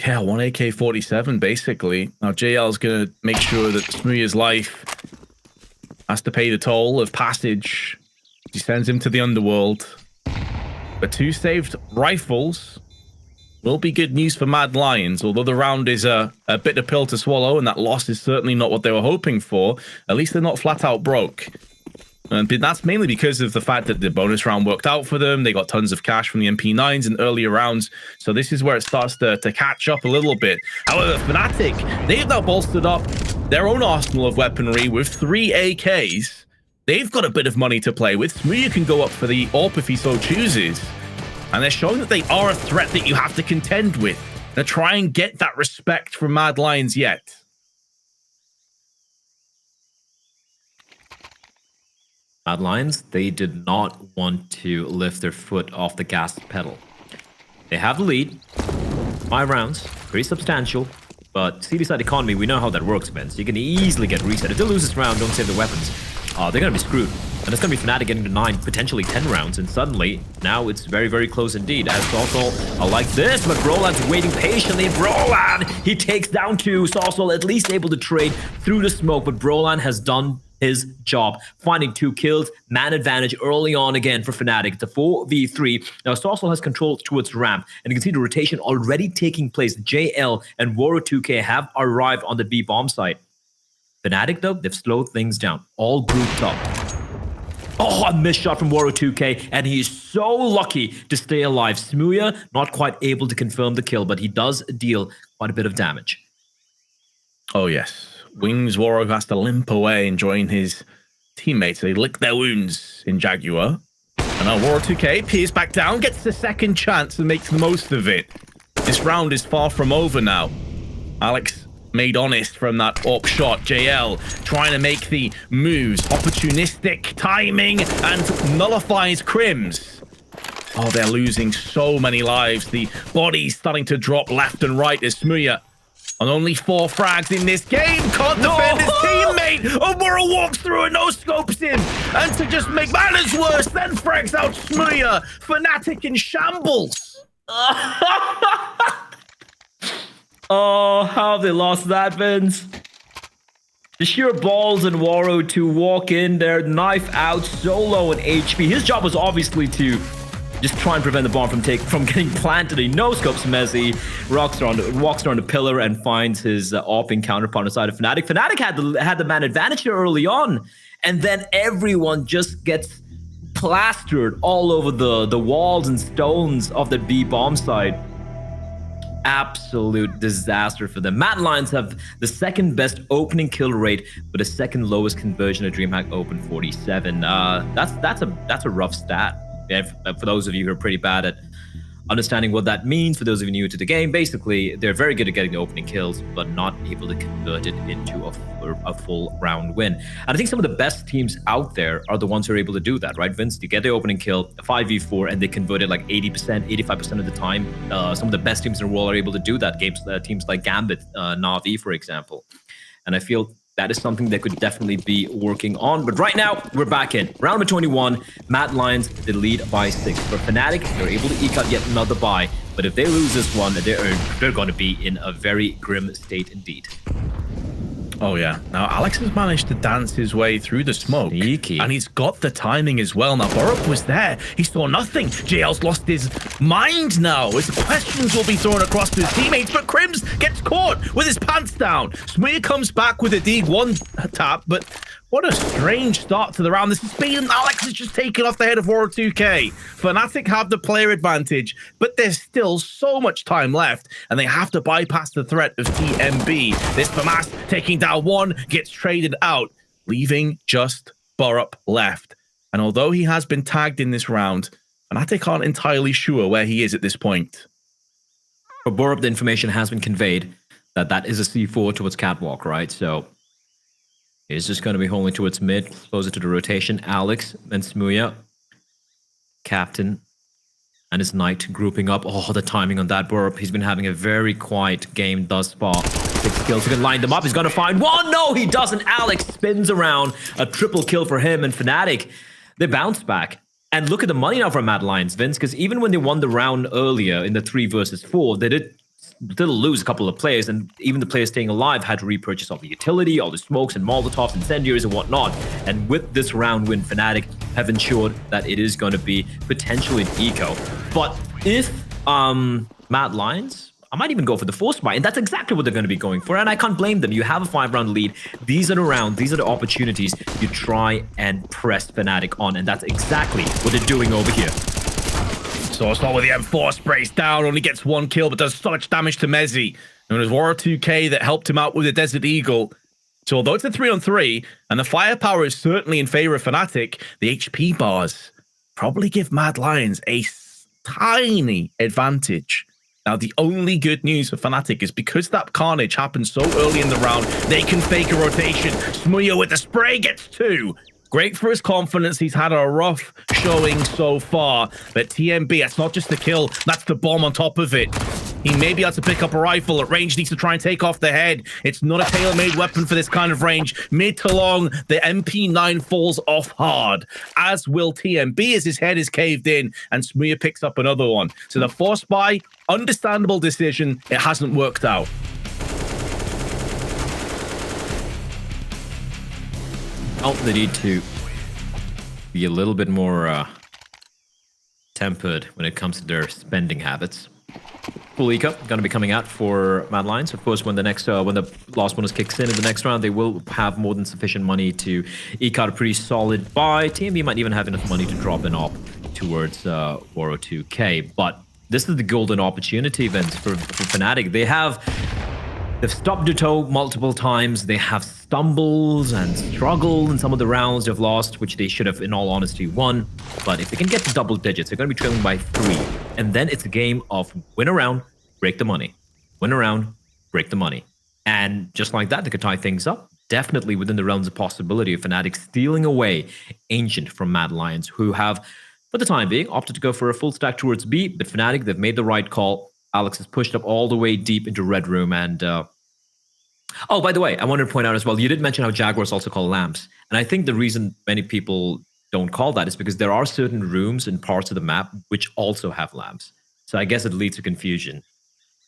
Yeah, 1 AK-47 basically. Now JL is going to make sure that Smuya's life has to pay the toll of passage. He sends him to the underworld. But 2 saved rifles will be good news for Mad Lions, although the round is a bitter pill to swallow, and that loss is certainly not what they were hoping for. At least they're not flat out broke. And that's mainly because of the fact that the bonus round worked out for them. They got tons of cash from the MP9s in earlier rounds. So this is where it starts to catch up a little bit. However, Fnatic, they've now bolstered up their own arsenal of weaponry with 3 AKs. They've got a bit of money to play with. Smuya can go up for the AWP if he so chooses. And they're showing that they are a threat that you have to contend with. Now try and get that respect from Mad Lions yet. Mad Lions, they did not want to lift their foot off the gas pedal. They have the lead. 5 rounds, pretty substantial. But CD side economy, we know how that works, man. So you can easily get reset. If they lose this round, don't save the weapons. They're going to be screwed. And it's going to be Fnatic getting to 9, potentially 10 rounds. And suddenly, now it's very, very close indeed. As Sorsol, like this, but Brolan's waiting patiently. Brolan, he takes down 2. Sorsol at least able to trade through the smoke, but Brolan has done his job, finding 2 kills, man advantage early on again for Fnatic. It's a 4v3. Now, Sorsol has control towards ramp, and you can see the rotation already taking place. JL and Woro2K have arrived on the B bomb site. Fnatic, though, they've slowed things down, all grouped up. Oh, a missed shot from Woro2K, and he is so lucky to stay alive. Smuya not quite able to confirm the kill, but he does deal quite a bit of damage. Oh, yes. Wings Woro has to limp away and join his teammates. They lick their wounds in Jaguar. And now Woro2K peers back down, gets the second chance and makes the most of it. This round is far from over now. Alex made honest from that AWP shot. JL trying to make the moves. Opportunistic timing and nullifies Crims. Oh, they're losing so many lives. The bodies starting to drop left and right as Smuya on only 4 frags in this game can't defend his teammate. Oh, Moro walks through and no-scopes him. And to just make matters worse, then frags out Smuya. Fnatic in shambles. Oh, how have they lost that, Vince? The sheer balls in Woro to walk in there, knife out, so low in HP. His job was obviously to just try and prevent the bomb from getting planted. He no-scopes Messi, walks around the pillar and finds his AWPing counterpart on the side of Fnatic. Fnatic had the man advantage here early on, and then everyone just gets plastered all over the walls and stones of the B bomb side. Absolute disaster for them. Mad Lions have the 2nd best opening kill rate, but the 2nd lowest conversion of DreamHack Open 47. That's a rough stat. Yeah, for those of you who are pretty bad at understanding what that means for those of you new to the game, basically, they're very good at getting the opening kills, but not able to convert it into a full round win. And I think some of the best teams out there are the ones who are able to do that, right, Vince? You get the opening kill, a 5v4, and they convert it like 80%, 85% of the time. Some of the best teams in the world are able to do that. Teams like Gambit, Na'Vi, for example. And I feel that is something they could definitely be working on. But right now, we're back in. Round number 21, Mad Lions, they lead by 6. For Fnatic, they're able to eke out yet another bye. But if they lose this one, they're going to be in a very grim state indeed. Oh, yeah. Now, Alex has managed to dance his way through the smoke. Sneaky. And he's got the timing as well. Now, Borup was there. He saw nothing. JL's lost his mind now. His questions will be thrown across to his teammates, but Crims gets caught with his pants down. Smear comes back with a D1 tap, but what a strange start to the round. This is been Alex has just taken off the head of War 2K. Fnatic have the player advantage, but there's still so much time left, and they have to bypass the threat of TMB. This FAMAS taking down one, gets traded out, leaving just Borup left. And although he has been tagged in this round, Fnatic aren't entirely sure where he is at this point. For Borup, the information has been conveyed that is a C4 towards Catwalk, right? So he's just going to be holding towards mid, closer to the rotation. Alex and Smuya, captain, and his knight grouping up. Oh, the timing on that Borup. He's been having a very quiet game thus far. 6 kills. He can line them up. He's going to find one. No, he doesn't. Alex spins around. A triple kill for him. And Fnatic, they bounce back. And look at the money now for Mad Lions, Vince, because even when they won the round earlier in the 3 versus 4, they did still lose a couple of players, and even the players staying alive had to repurchase all the utility, all the smokes and Molotovs, incendiaries and whatnot. And with this round win, Fnatic have ensured that it is going to be potentially an eco. But if Mad Lions, I might even go for the force buy, and that's exactly what they're going to be going for, and I can't blame them. You have a 5-round lead. These are the rounds, these are the opportunities you try and press Fnatic on, and that's exactly what they're doing over here. So it's not with the M4 sprays down, only gets 1 kill, but does so much damage to Mezzi. And it was War 2K that helped him out with the Desert Eagle. So although it's a 3-on-3, and the firepower is certainly in favor of Fnatic, the HP bars probably give Mad Lions a tiny advantage. Now, the only good news for Fnatic is because that carnage happened so early in the round, they can fake a rotation. Smuya with the spray gets 2. Great for his confidence. He's had a rough showing so far. But TMB, that's not just the kill, that's the bomb on top of it. He may be able to pick up a rifle. At range, needs to try and take off the head. It's not a tailor-made weapon for this kind of range. Mid to long, the MP9 falls off hard, as will TMB as his head is caved in, and Smuya picks up another one. So the force buy, understandable decision. It hasn't worked out. Oh, they need to be a little bit more tempered when it comes to their spending habits. Full eco going to be coming out for Mad Lions. Of course, when the next when the last bonus kicks in the next round, they will have more than sufficient money to eke out a pretty solid buy. TMB might even have enough money to drop an op towards War 2K. But this is the golden opportunity, Vince, for Fnatic. They've stopped Duto multiple times. They have stumbles and struggled in some of the rounds they've lost, which they should have, in all honesty, won. But if they can get to double digits, they're going to be trailing by 3. And then it's a game of win a round, break the money. Win a round, break the money. And just like that, they could tie things up. Definitely within the realms of possibility of Fnatic stealing away Ancient from Mad Lions, who have, for the time being, opted to go for a full stack towards B. But Fnatic, they've made the right call. Alex has pushed up all the way deep into Red Room, and oh, by the way, I wanted to point out as well, you did mention how Jaguars also call lamps. And I think the reason many people don't call that is because there are certain rooms and parts of the map which also have lamps. So I guess it leads to confusion,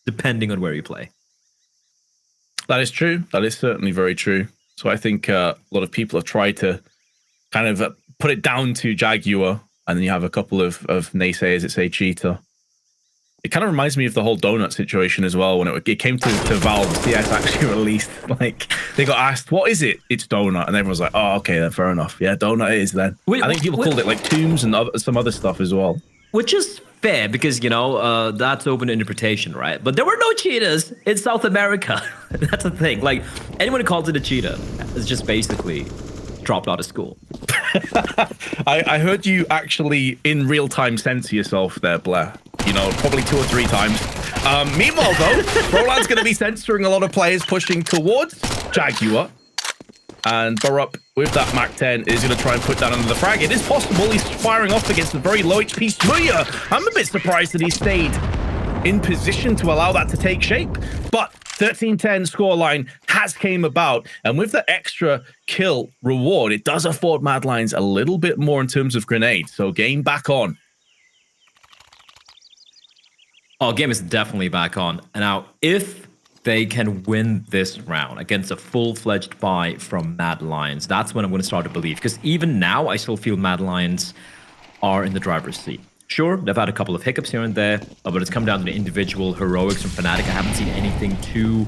depending on where you play. That is true. That is certainly very true. So I think a lot of people have tried to kind of put it down to Jaguar, and then you have a couple of naysayers that say cheetah. It kind of reminds me of the whole donut situation as well. When it came to Valve, CS actually released, like, they got asked, what is it? It's donut. And everyone's like, oh, okay, then fair enough. Yeah, donut it is then. I think people called it like tombs and some other stuff as well. Which is fair because, you know, that's open to interpretation, right? But there were no cheetahs in South America. That's the thing. Like, anyone who calls it a cheetah is just basically dropped out of school. I heard you actually in real time censor yourself there, Blair. you know, probably 2 or 3 times. Meanwhile, though, Roland's going to be censoring a lot of players pushing towards Jaguar. And Burrup, with that MAC-10, is going to try and put down another frag. It is possible he's firing off against a very low HP Smuya. I'm a bit surprised that he stayed in position to allow that to take shape. But 13-10 scoreline has came about. And with the extra kill reward, it does afford Mad Lions a little bit more in terms of grenades. So game back on. Oh, game is definitely back on. Now, if they can win this round against a full-fledged buy from Mad Lions, that's when I'm going to start to believe. Because even now, I still feel Mad Lions are in the driver's seat. Sure, they've had a couple of hiccups here and there, but it's come down to the individual heroics from fnatic. I haven't seen anything too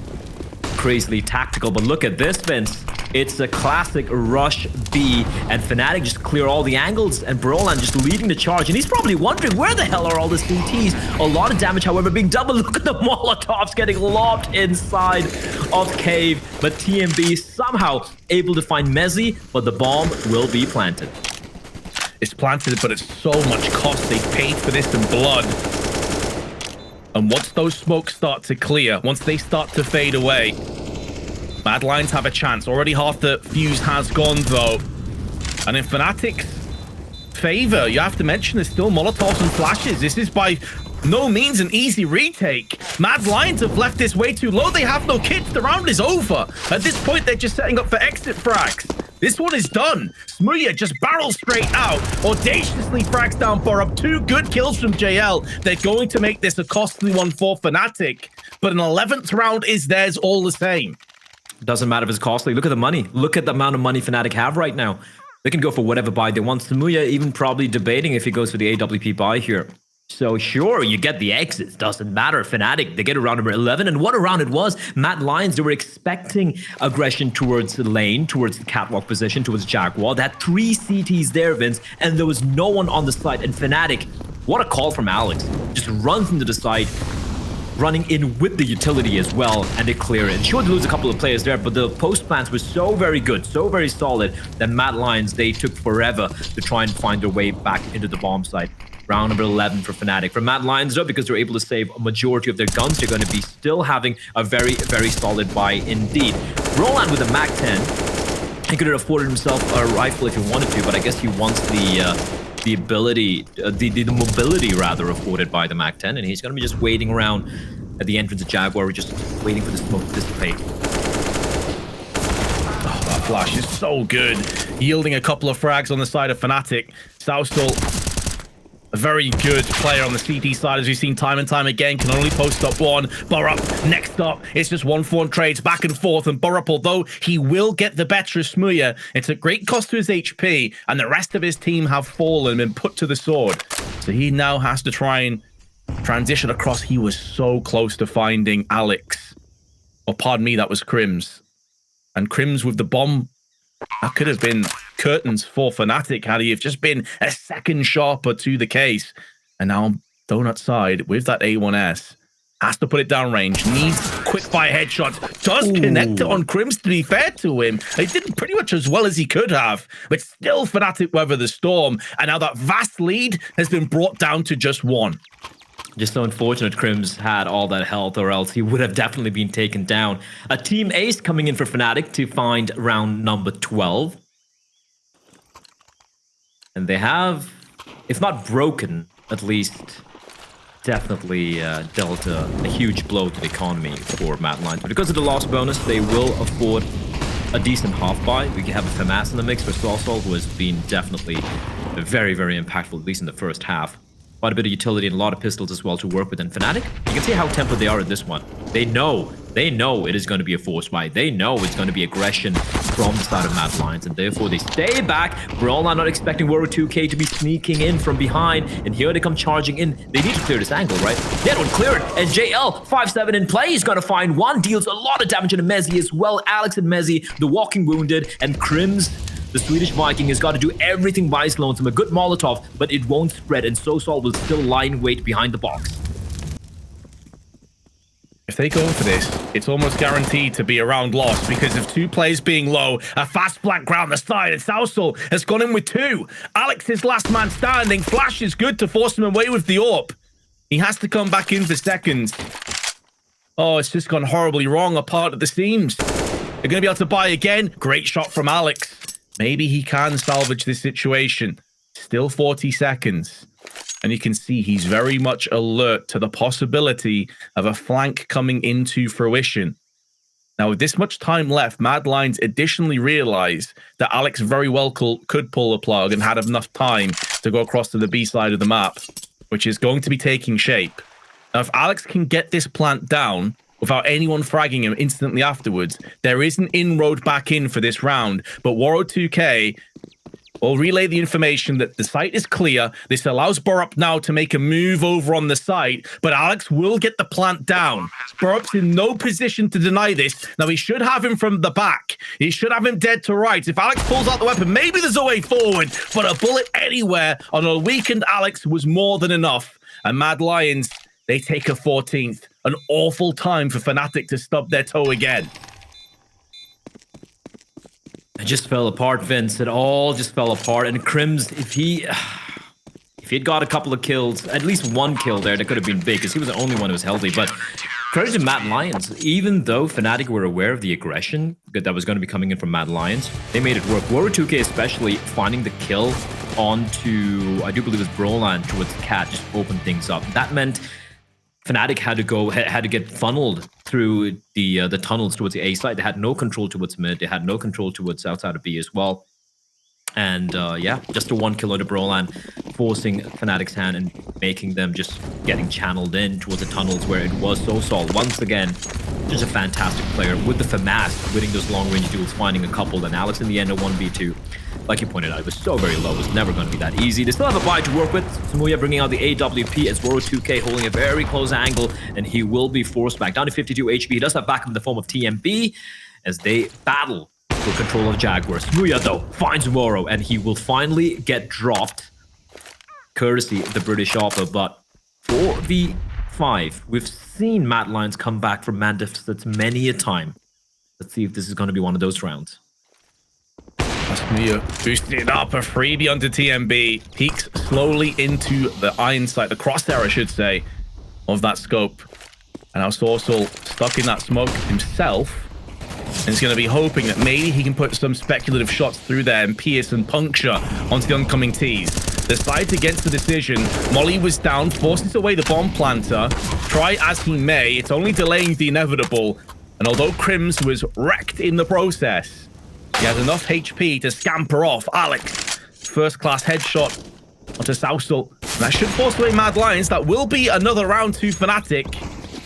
crazily tactical, but look at this, Vince. It's a classic rush B, and fnatic just clear all the angles, and Brolan just leading the charge, and he's probably wondering where the hell are all the CTs. A lot of damage, however, being done, but look at the Molotovs getting lobbed inside of Cave, but TMB somehow able to find Mezzi, but the bomb will be planted. It's planted, but it's so much cost. They paid for this in blood. And once those smokes start to clear, once they start to fade away, Mad Lions have a chance. Already half the fuse has gone, though. And in Fnatic's favor, you have to mention there's still Molotovs and flashes. This is by no means an easy retake. Mad Lions have left this way too low. They have no kits. The round is over. At this point, they're just setting up for exit frags. This one is done. Smuya just barrels straight out, audaciously frags down Burrup. 2 good kills from JL. They're going to make this a costly one for Fnatic, but an 11th round is theirs all the same. Doesn't matter if it's costly. Look at the money. Look at the amount of money Fnatic have right now. They can go for whatever buy they want. Smuya even probably debating if he goes for the AWP buy here. So sure, you get the exits. Doesn't matter. Fnatic, they get around number 11. And what a round it was. Mad Lions, they were expecting aggression towards the lane, towards the catwalk position, towards Jaguar. They had 3 CTs there, Vince, and there was no one on the side. And Fnatic, what a call from Alex. Just runs into the side, running in with the utility as well, and they clear it. Sure, they lose a couple of players there, but the post plans were so very good, so very solid, that Mad Lions, they took forever to try and find their way back into the bomb site. Round number 11 for Fnatic. For Mad Lions, though, because they're able to save a majority of their guns, they're going to be still having a very, very solid buy indeed. Roland with a MAC-10, he could have afforded himself a rifle if he wanted to, but I guess he wants the ability, the mobility rather, afforded by the MAC-10, and he's going to be just waiting around at the entrance of Jaguar, just waiting for the smoke to dissipate. Oh, that flash is so good, yielding a couple of frags on the side of Fnatic. Southall, a very good player on the CT side, as we've seen time and time again, can only post up one. Burrup next up. It's just 1-4 trades back and forth, and Burrup, although he will get the better of Smuya, it's a great cost to his HP, and the rest of his team have fallen and put to the sword. So he now has to try and transition across. He was so close to finding Alex. Or pardon me, that was Crims. And Crims with the bomb, that could have been curtains for Fnatic had he have just been a second sharper to the case. And now Donut side with that A1S has to put it down range, needs quick fire headshots, does connect it on Crims, to be fair to him. He did pretty much as well as he could have, but still Fnatic weather the storm, and now that vast lead has been brought down to just 1. Just so unfortunate Crims had all that health, or else he would have definitely been taken down. A team ace coming in for Fnatic to find round number 12. And they have, if not broken, at least definitely dealt a huge blow to the economy for Mad Lions. But because of the loss bonus, they will afford a decent half buy. We can have a FAMAS in the mix for Salsal, who has been definitely very, very impactful, at least in the first half. Quite a bit of utility and a lot of pistols as well to work with. And Fnatic, you can see how tempered they are in this one. They know it is going to be a force fight. They know it's going to be aggression from the side of Mad Lions, and therefore they stay back. Brolan not expecting Warrior 2K to be sneaking in from behind, and here they come charging in. They need to clear this angle, right? They don't clear it, and JL 5-7 in play. He's going to find one, deals a lot of damage to Mezzi as well. Alex and Mezzi, the walking wounded, and Crims, the Swedish Viking, has got to do everything by his lonesome. A good Molotov, but it won't spread, and Sosal will still lie in wait behind the box. If they go for this, it's almost guaranteed to be a round loss because of 2 players being low, a fast flank round the side, and Southall has gone in with 2. Alex is last man standing. Flash is good to force him away with the AWP. He has to come back in for seconds. Oh, it's just gone horribly wrong apart at the seams. They're going to be able to buy again. Great shot from Alex. Maybe he can salvage this situation. Still 40 seconds. And you can see he's very much alert to the possibility of a flank coming into fruition. Now, with this much time left, Mad Lions additionally realize that Alex very well could pull the plug and had enough time to go across to the B side of the map, which is going to be taking shape. Now, if Alex can get this plant down without anyone fragging him instantly afterwards, there is an inroad back in for this round. But Waro2k will relay the information that the site is clear. This allows Borup now to make a move over on the site, but Alex will get the plant down. Borup's in no position to deny this. Now, he should have him from the back. He should have him dead to right. If Alex pulls out the weapon, maybe there's a way forward, but a bullet anywhere on a weakened Alex was more than enough. And Mad Lions, they take a 14th. An awful time for fnatic to stub their toe again. It just fell apart, Vince. It all just fell apart. And Crims, if he'd got a couple of kills, at least one kill there, that could have been big, because he was the only one who was healthy. But credit to Mad Lions. Even though fnatic were aware of the aggression that was going to be coming in from Mad Lions, they made it work. Waro2k especially finding the kill onto, I do believe it was Broland towards Cat, just opened things up. That meant fnatic had to get funneled through the tunnels towards the A side. They had no control towards mid. They had no control towards outside of B as well. And yeah, just a 1 kill to Broland, forcing fnatic's hand and making them just getting channeled in towards the tunnels where it was so solid. Once again, just a fantastic player with the FAMAS, winning those long range duels, finding a couple. And Alex in the end, a 1v2. Like you pointed out, it was so very low. It was never going to be that easy. They still have a buy to work with. Smuya bringing out the AWP as Waro2k holding a very close angle, and he will be forced back down to 52 HP. He does have backup in the form of TMB as they battle for control of Jaguar. Smuya, though, finds Waro, and he will finally get dropped, courtesy of the British offer. But 4v5, we've seen Mad Lions come back from man deficits many a time. Let's see if this is going to be one of those rounds. Smuya boosted up a freebie onto TMB, peeks slowly into the iron sight, the crosshair, I should say, of that scope. And now Sorsal stuck in that smoke himself, and he's going to be hoping that maybe he can put some speculative shots through there and pierce and puncture onto the oncoming T's. Decides against the decision. Molly was down, forces away the bomb planter. Try as he may, it's only delaying the inevitable. And although Crims was wrecked in the process, he has enough HP to scamper off Alex. First class headshot onto Sousal. That should force away Mad Lions. That will be another round to fnatic.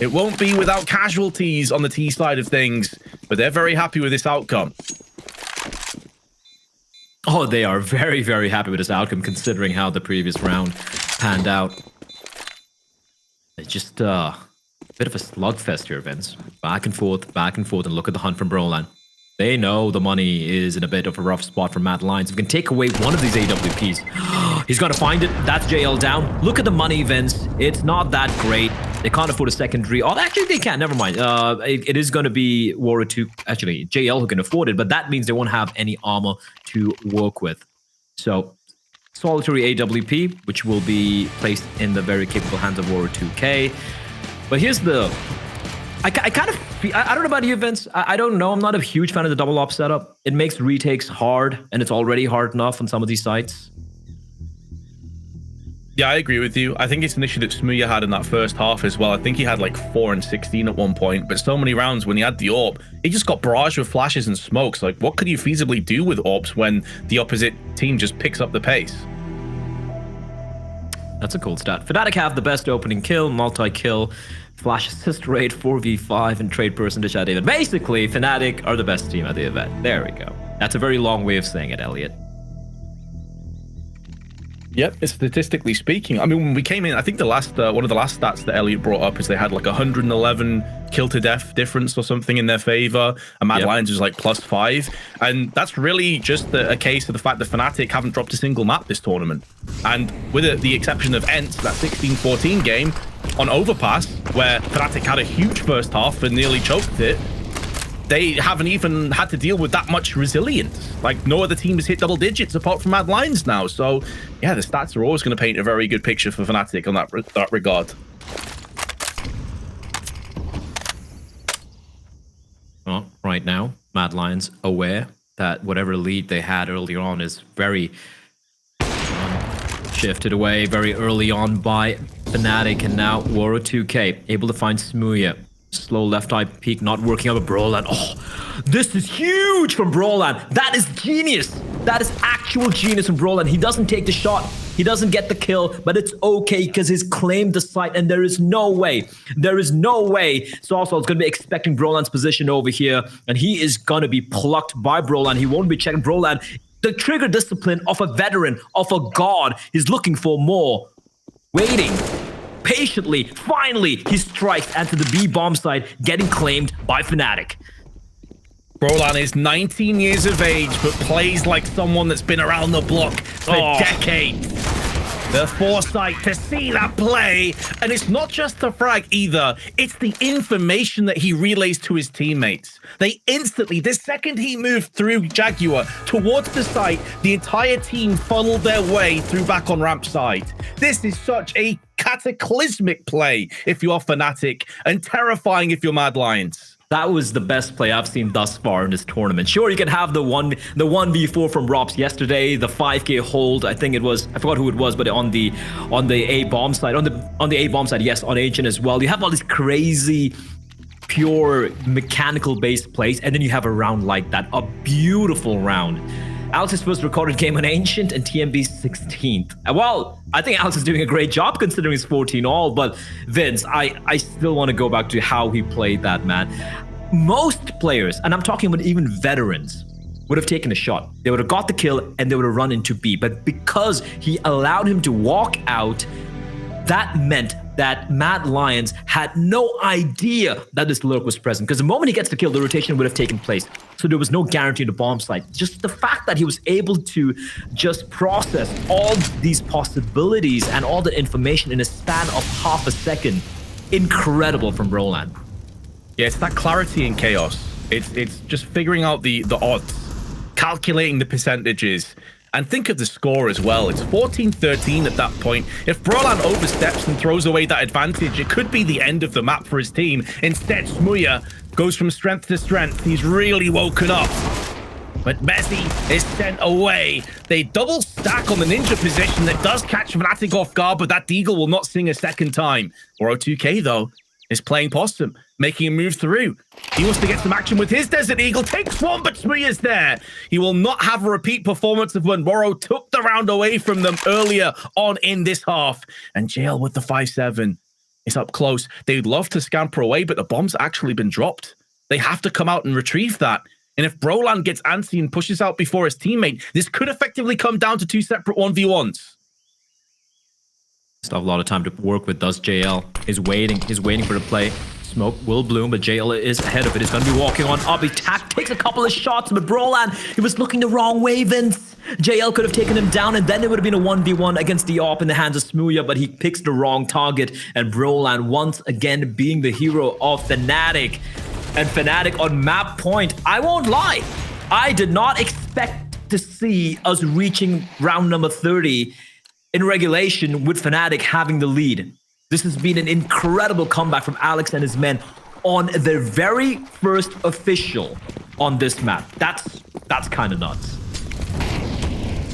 It won't be without casualties on the T side of things, but they're very happy with this outcome. Oh, they are very, very happy with this outcome, considering how the previous round panned out. It's just a bit of a slugfest here, Vince. Back and forth, and look at the hunt from Broland. They know the money is in a bit of a rough spot for Mad Lions. If we can take away one of these AWPs, he's going to find it. That's JL down. Look at the money, Vince. It's not that great. They can't afford a secondary. Oh, actually, they can. Never mind. It is going to be Waro2, actually, JL who can afford it, but that means they won't have any armor to work with. So, solitary AWP, which will be placed in the very capable hands of Waro2k. But here's the... I don't know about you, Vince. I don't know. I'm not a huge fan of the double op setup. It makes retakes hard, and it's already hard enough on some of these sites. Yeah, I agree with you. I think it's an issue that Smuya had in that first half as well. I think he had like 4 and 16 at one point, but so many rounds when he had the AWP, he just got barraged with flashes and smokes. Like, what could you feasibly do with AWPs when the opposite team just picks up the pace? That's a cool stat. fnatic have the best opening kill, multi-kill, flash assist rate, 4v5, and trade percentage at the event. Basically, fnatic are the best team at the event. There we go. That's a very long way of saying it, Elliot. Yep, statistically speaking. I mean, when we came in, I think the last one of the last stats that Elliot brought up is they had like 111 kill to death difference or something in their favor, and Mad Lions was like +5, and that's really just a case of the fact that fnatic haven't dropped a single map this tournament. And with the exception of Ent, that 16-14 game on Overpass, where fnatic had a huge first half and nearly choked it, they haven't even had to deal with that much resilience. Like, no other team has hit double digits apart from Mad Lions now. So, yeah, the stats are always going to paint a very good picture for fnatic on that regard. Well, right now, Mad Lions aware that whatever lead they had earlier on is very shifted away very early on by fnatic, and now Woro2k able to find Smuya. Slow left eye peek not working out, but Brolan. Oh, this is huge from Brolan. That is genius. That is actual genius from Brolan. He doesn't take the shot. He doesn't get the kill, but it's okay because he's claimed the site, and there is no way Sausal's going to be expecting Brolan's position over here, and he is going to be plucked by Brolan. He won't be checking Brolan. The trigger discipline of a veteran, of a god. He's looking for more. Waiting. Patiently. Finally, he strikes into the B bomb site, getting claimed by fnatic. Brolan is 19 years of age, but plays like someone that's been around the block for decades. The foresight to see that play, and it's not just the frag either, it's the information that he relays to his teammates. They instantly, the second he moved through Jaguar towards the site, the entire team funneled their way through back on ramp side. This is such a cataclysmic play if you're fnatic, and terrifying if you're Mad Lions. That was the best play I've seen thus far in this tournament. Sure, you can have the 1v4 from Rops yesterday, the 5k hold. I think it was, I forgot who it was, but on the A bomb side, on the A bomb side, yes, on Ancient as well. You have all these crazy, pure mechanical based plays, and then you have a round like that, a beautiful round. Alex's first recorded game on Ancient and TMB's 16th. Well, I think Alex is doing a great job considering he's 14 all, but Vince, I still want to go back to how he played that, man. Most players, and I'm talking about even veterans, would have taken a shot. They would have got the kill and they would have run into B. But because he allowed him to walk out, that meant that Mad Lions had no idea that this lurk was present. Because the moment he gets the kill, the rotation would have taken place. So there was no guarantee in the bomb site. Just the fact that he was able to just process all these possibilities and all the information in a span of half a second. Incredible from Brolan. Yeah, it's that clarity in chaos. It's just figuring out the odds, calculating the percentages. And think of the score as well. It's 14-13 at that point. If Brolan oversteps and throws away that advantage, it could be the end of the map for his team. Instead, Smuya goes from strength to strength. He's really woken up. But Messi is sent away. They double stack on the ninja position that does catch fnatic off guard, but that Deagle will not sing a second time. Woro2k, though, is playing possum, making a move through. He wants to get some action with his Desert Eagle. Takes one, but Smuya's there. He will not have a repeat performance of when Woro took the round away from them earlier on in this half. And Jail with the 5-7 is up close. They'd love to scamper away, but the bomb's actually been dropped. They have to come out and retrieve that. And if Brolan gets antsy and pushes out before his teammate, this could effectively come down to two separate 1v1s. Still have a lot of time to work with. Does JL is waiting for the play. Smoke will bloom, but JL is ahead of it. He's going to be walking on up. He takes a couple of shots, but Brolan, he was looking the wrong way, Vince. JL could have taken him down, and then it would have been a 1v1 against the AWP in the hands of Smuya, but he picks the wrong target, and Brolan once again being the hero of fnatic. And fnatic on map point, I won't lie, I did not expect to see us reaching round number 30 in regulation with fnatic having the lead. This has been an incredible comeback from Alex and his men on their very first official on this map. That's kind of nuts.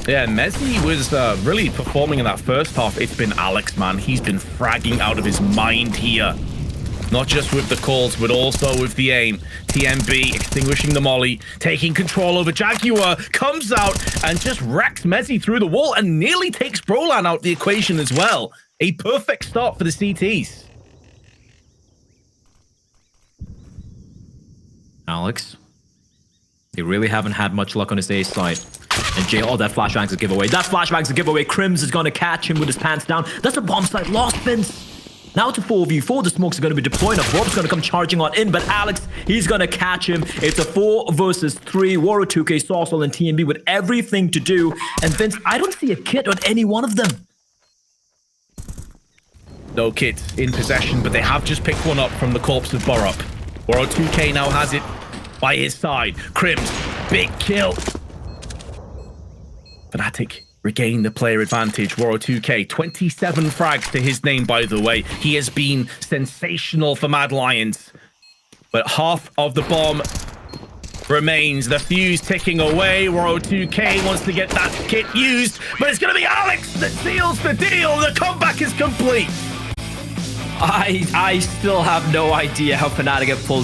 Yeah, Messi was really performing in that first half. It's been Alex, man. He's been fragging out of his mind here. Not just with the calls, but also with the aim. TMB extinguishing the molly, taking control over Jaguar, comes out and just wrecks Messi through the wall and nearly takes Brolan out the equation as well. A perfect start for the CTs. Alex, they really haven't had much luck on his A side. And Jay, oh, that flashbang's a giveaway. That flashbang's a giveaway. Crims is going to catch him with his pants down. That's a bomb site lost, Vince. Now it's a 4v4. The smokes are going to be deployed. Bob's going to come charging on in, but Alex, he's going to catch him. It's a 4 versus 3. Woro2k, Saucel, and TMB with everything to do. And Vince, I don't see a kit on any one of them. No kit in possession, but they have just picked one up from the corpse of Borup. Woro2k now has it by his side. Crims, big kill. fnatic regain the player advantage. Woro2k, 27 frags to his name, by the way. He has been sensational for Mad Lions. But half of the bomb remains. The fuse ticking away. Royal 2K wants to get that kit used, but it's going to be Alex that seals the deal. The comeback is complete. I still have no idea how Fnatic have pulled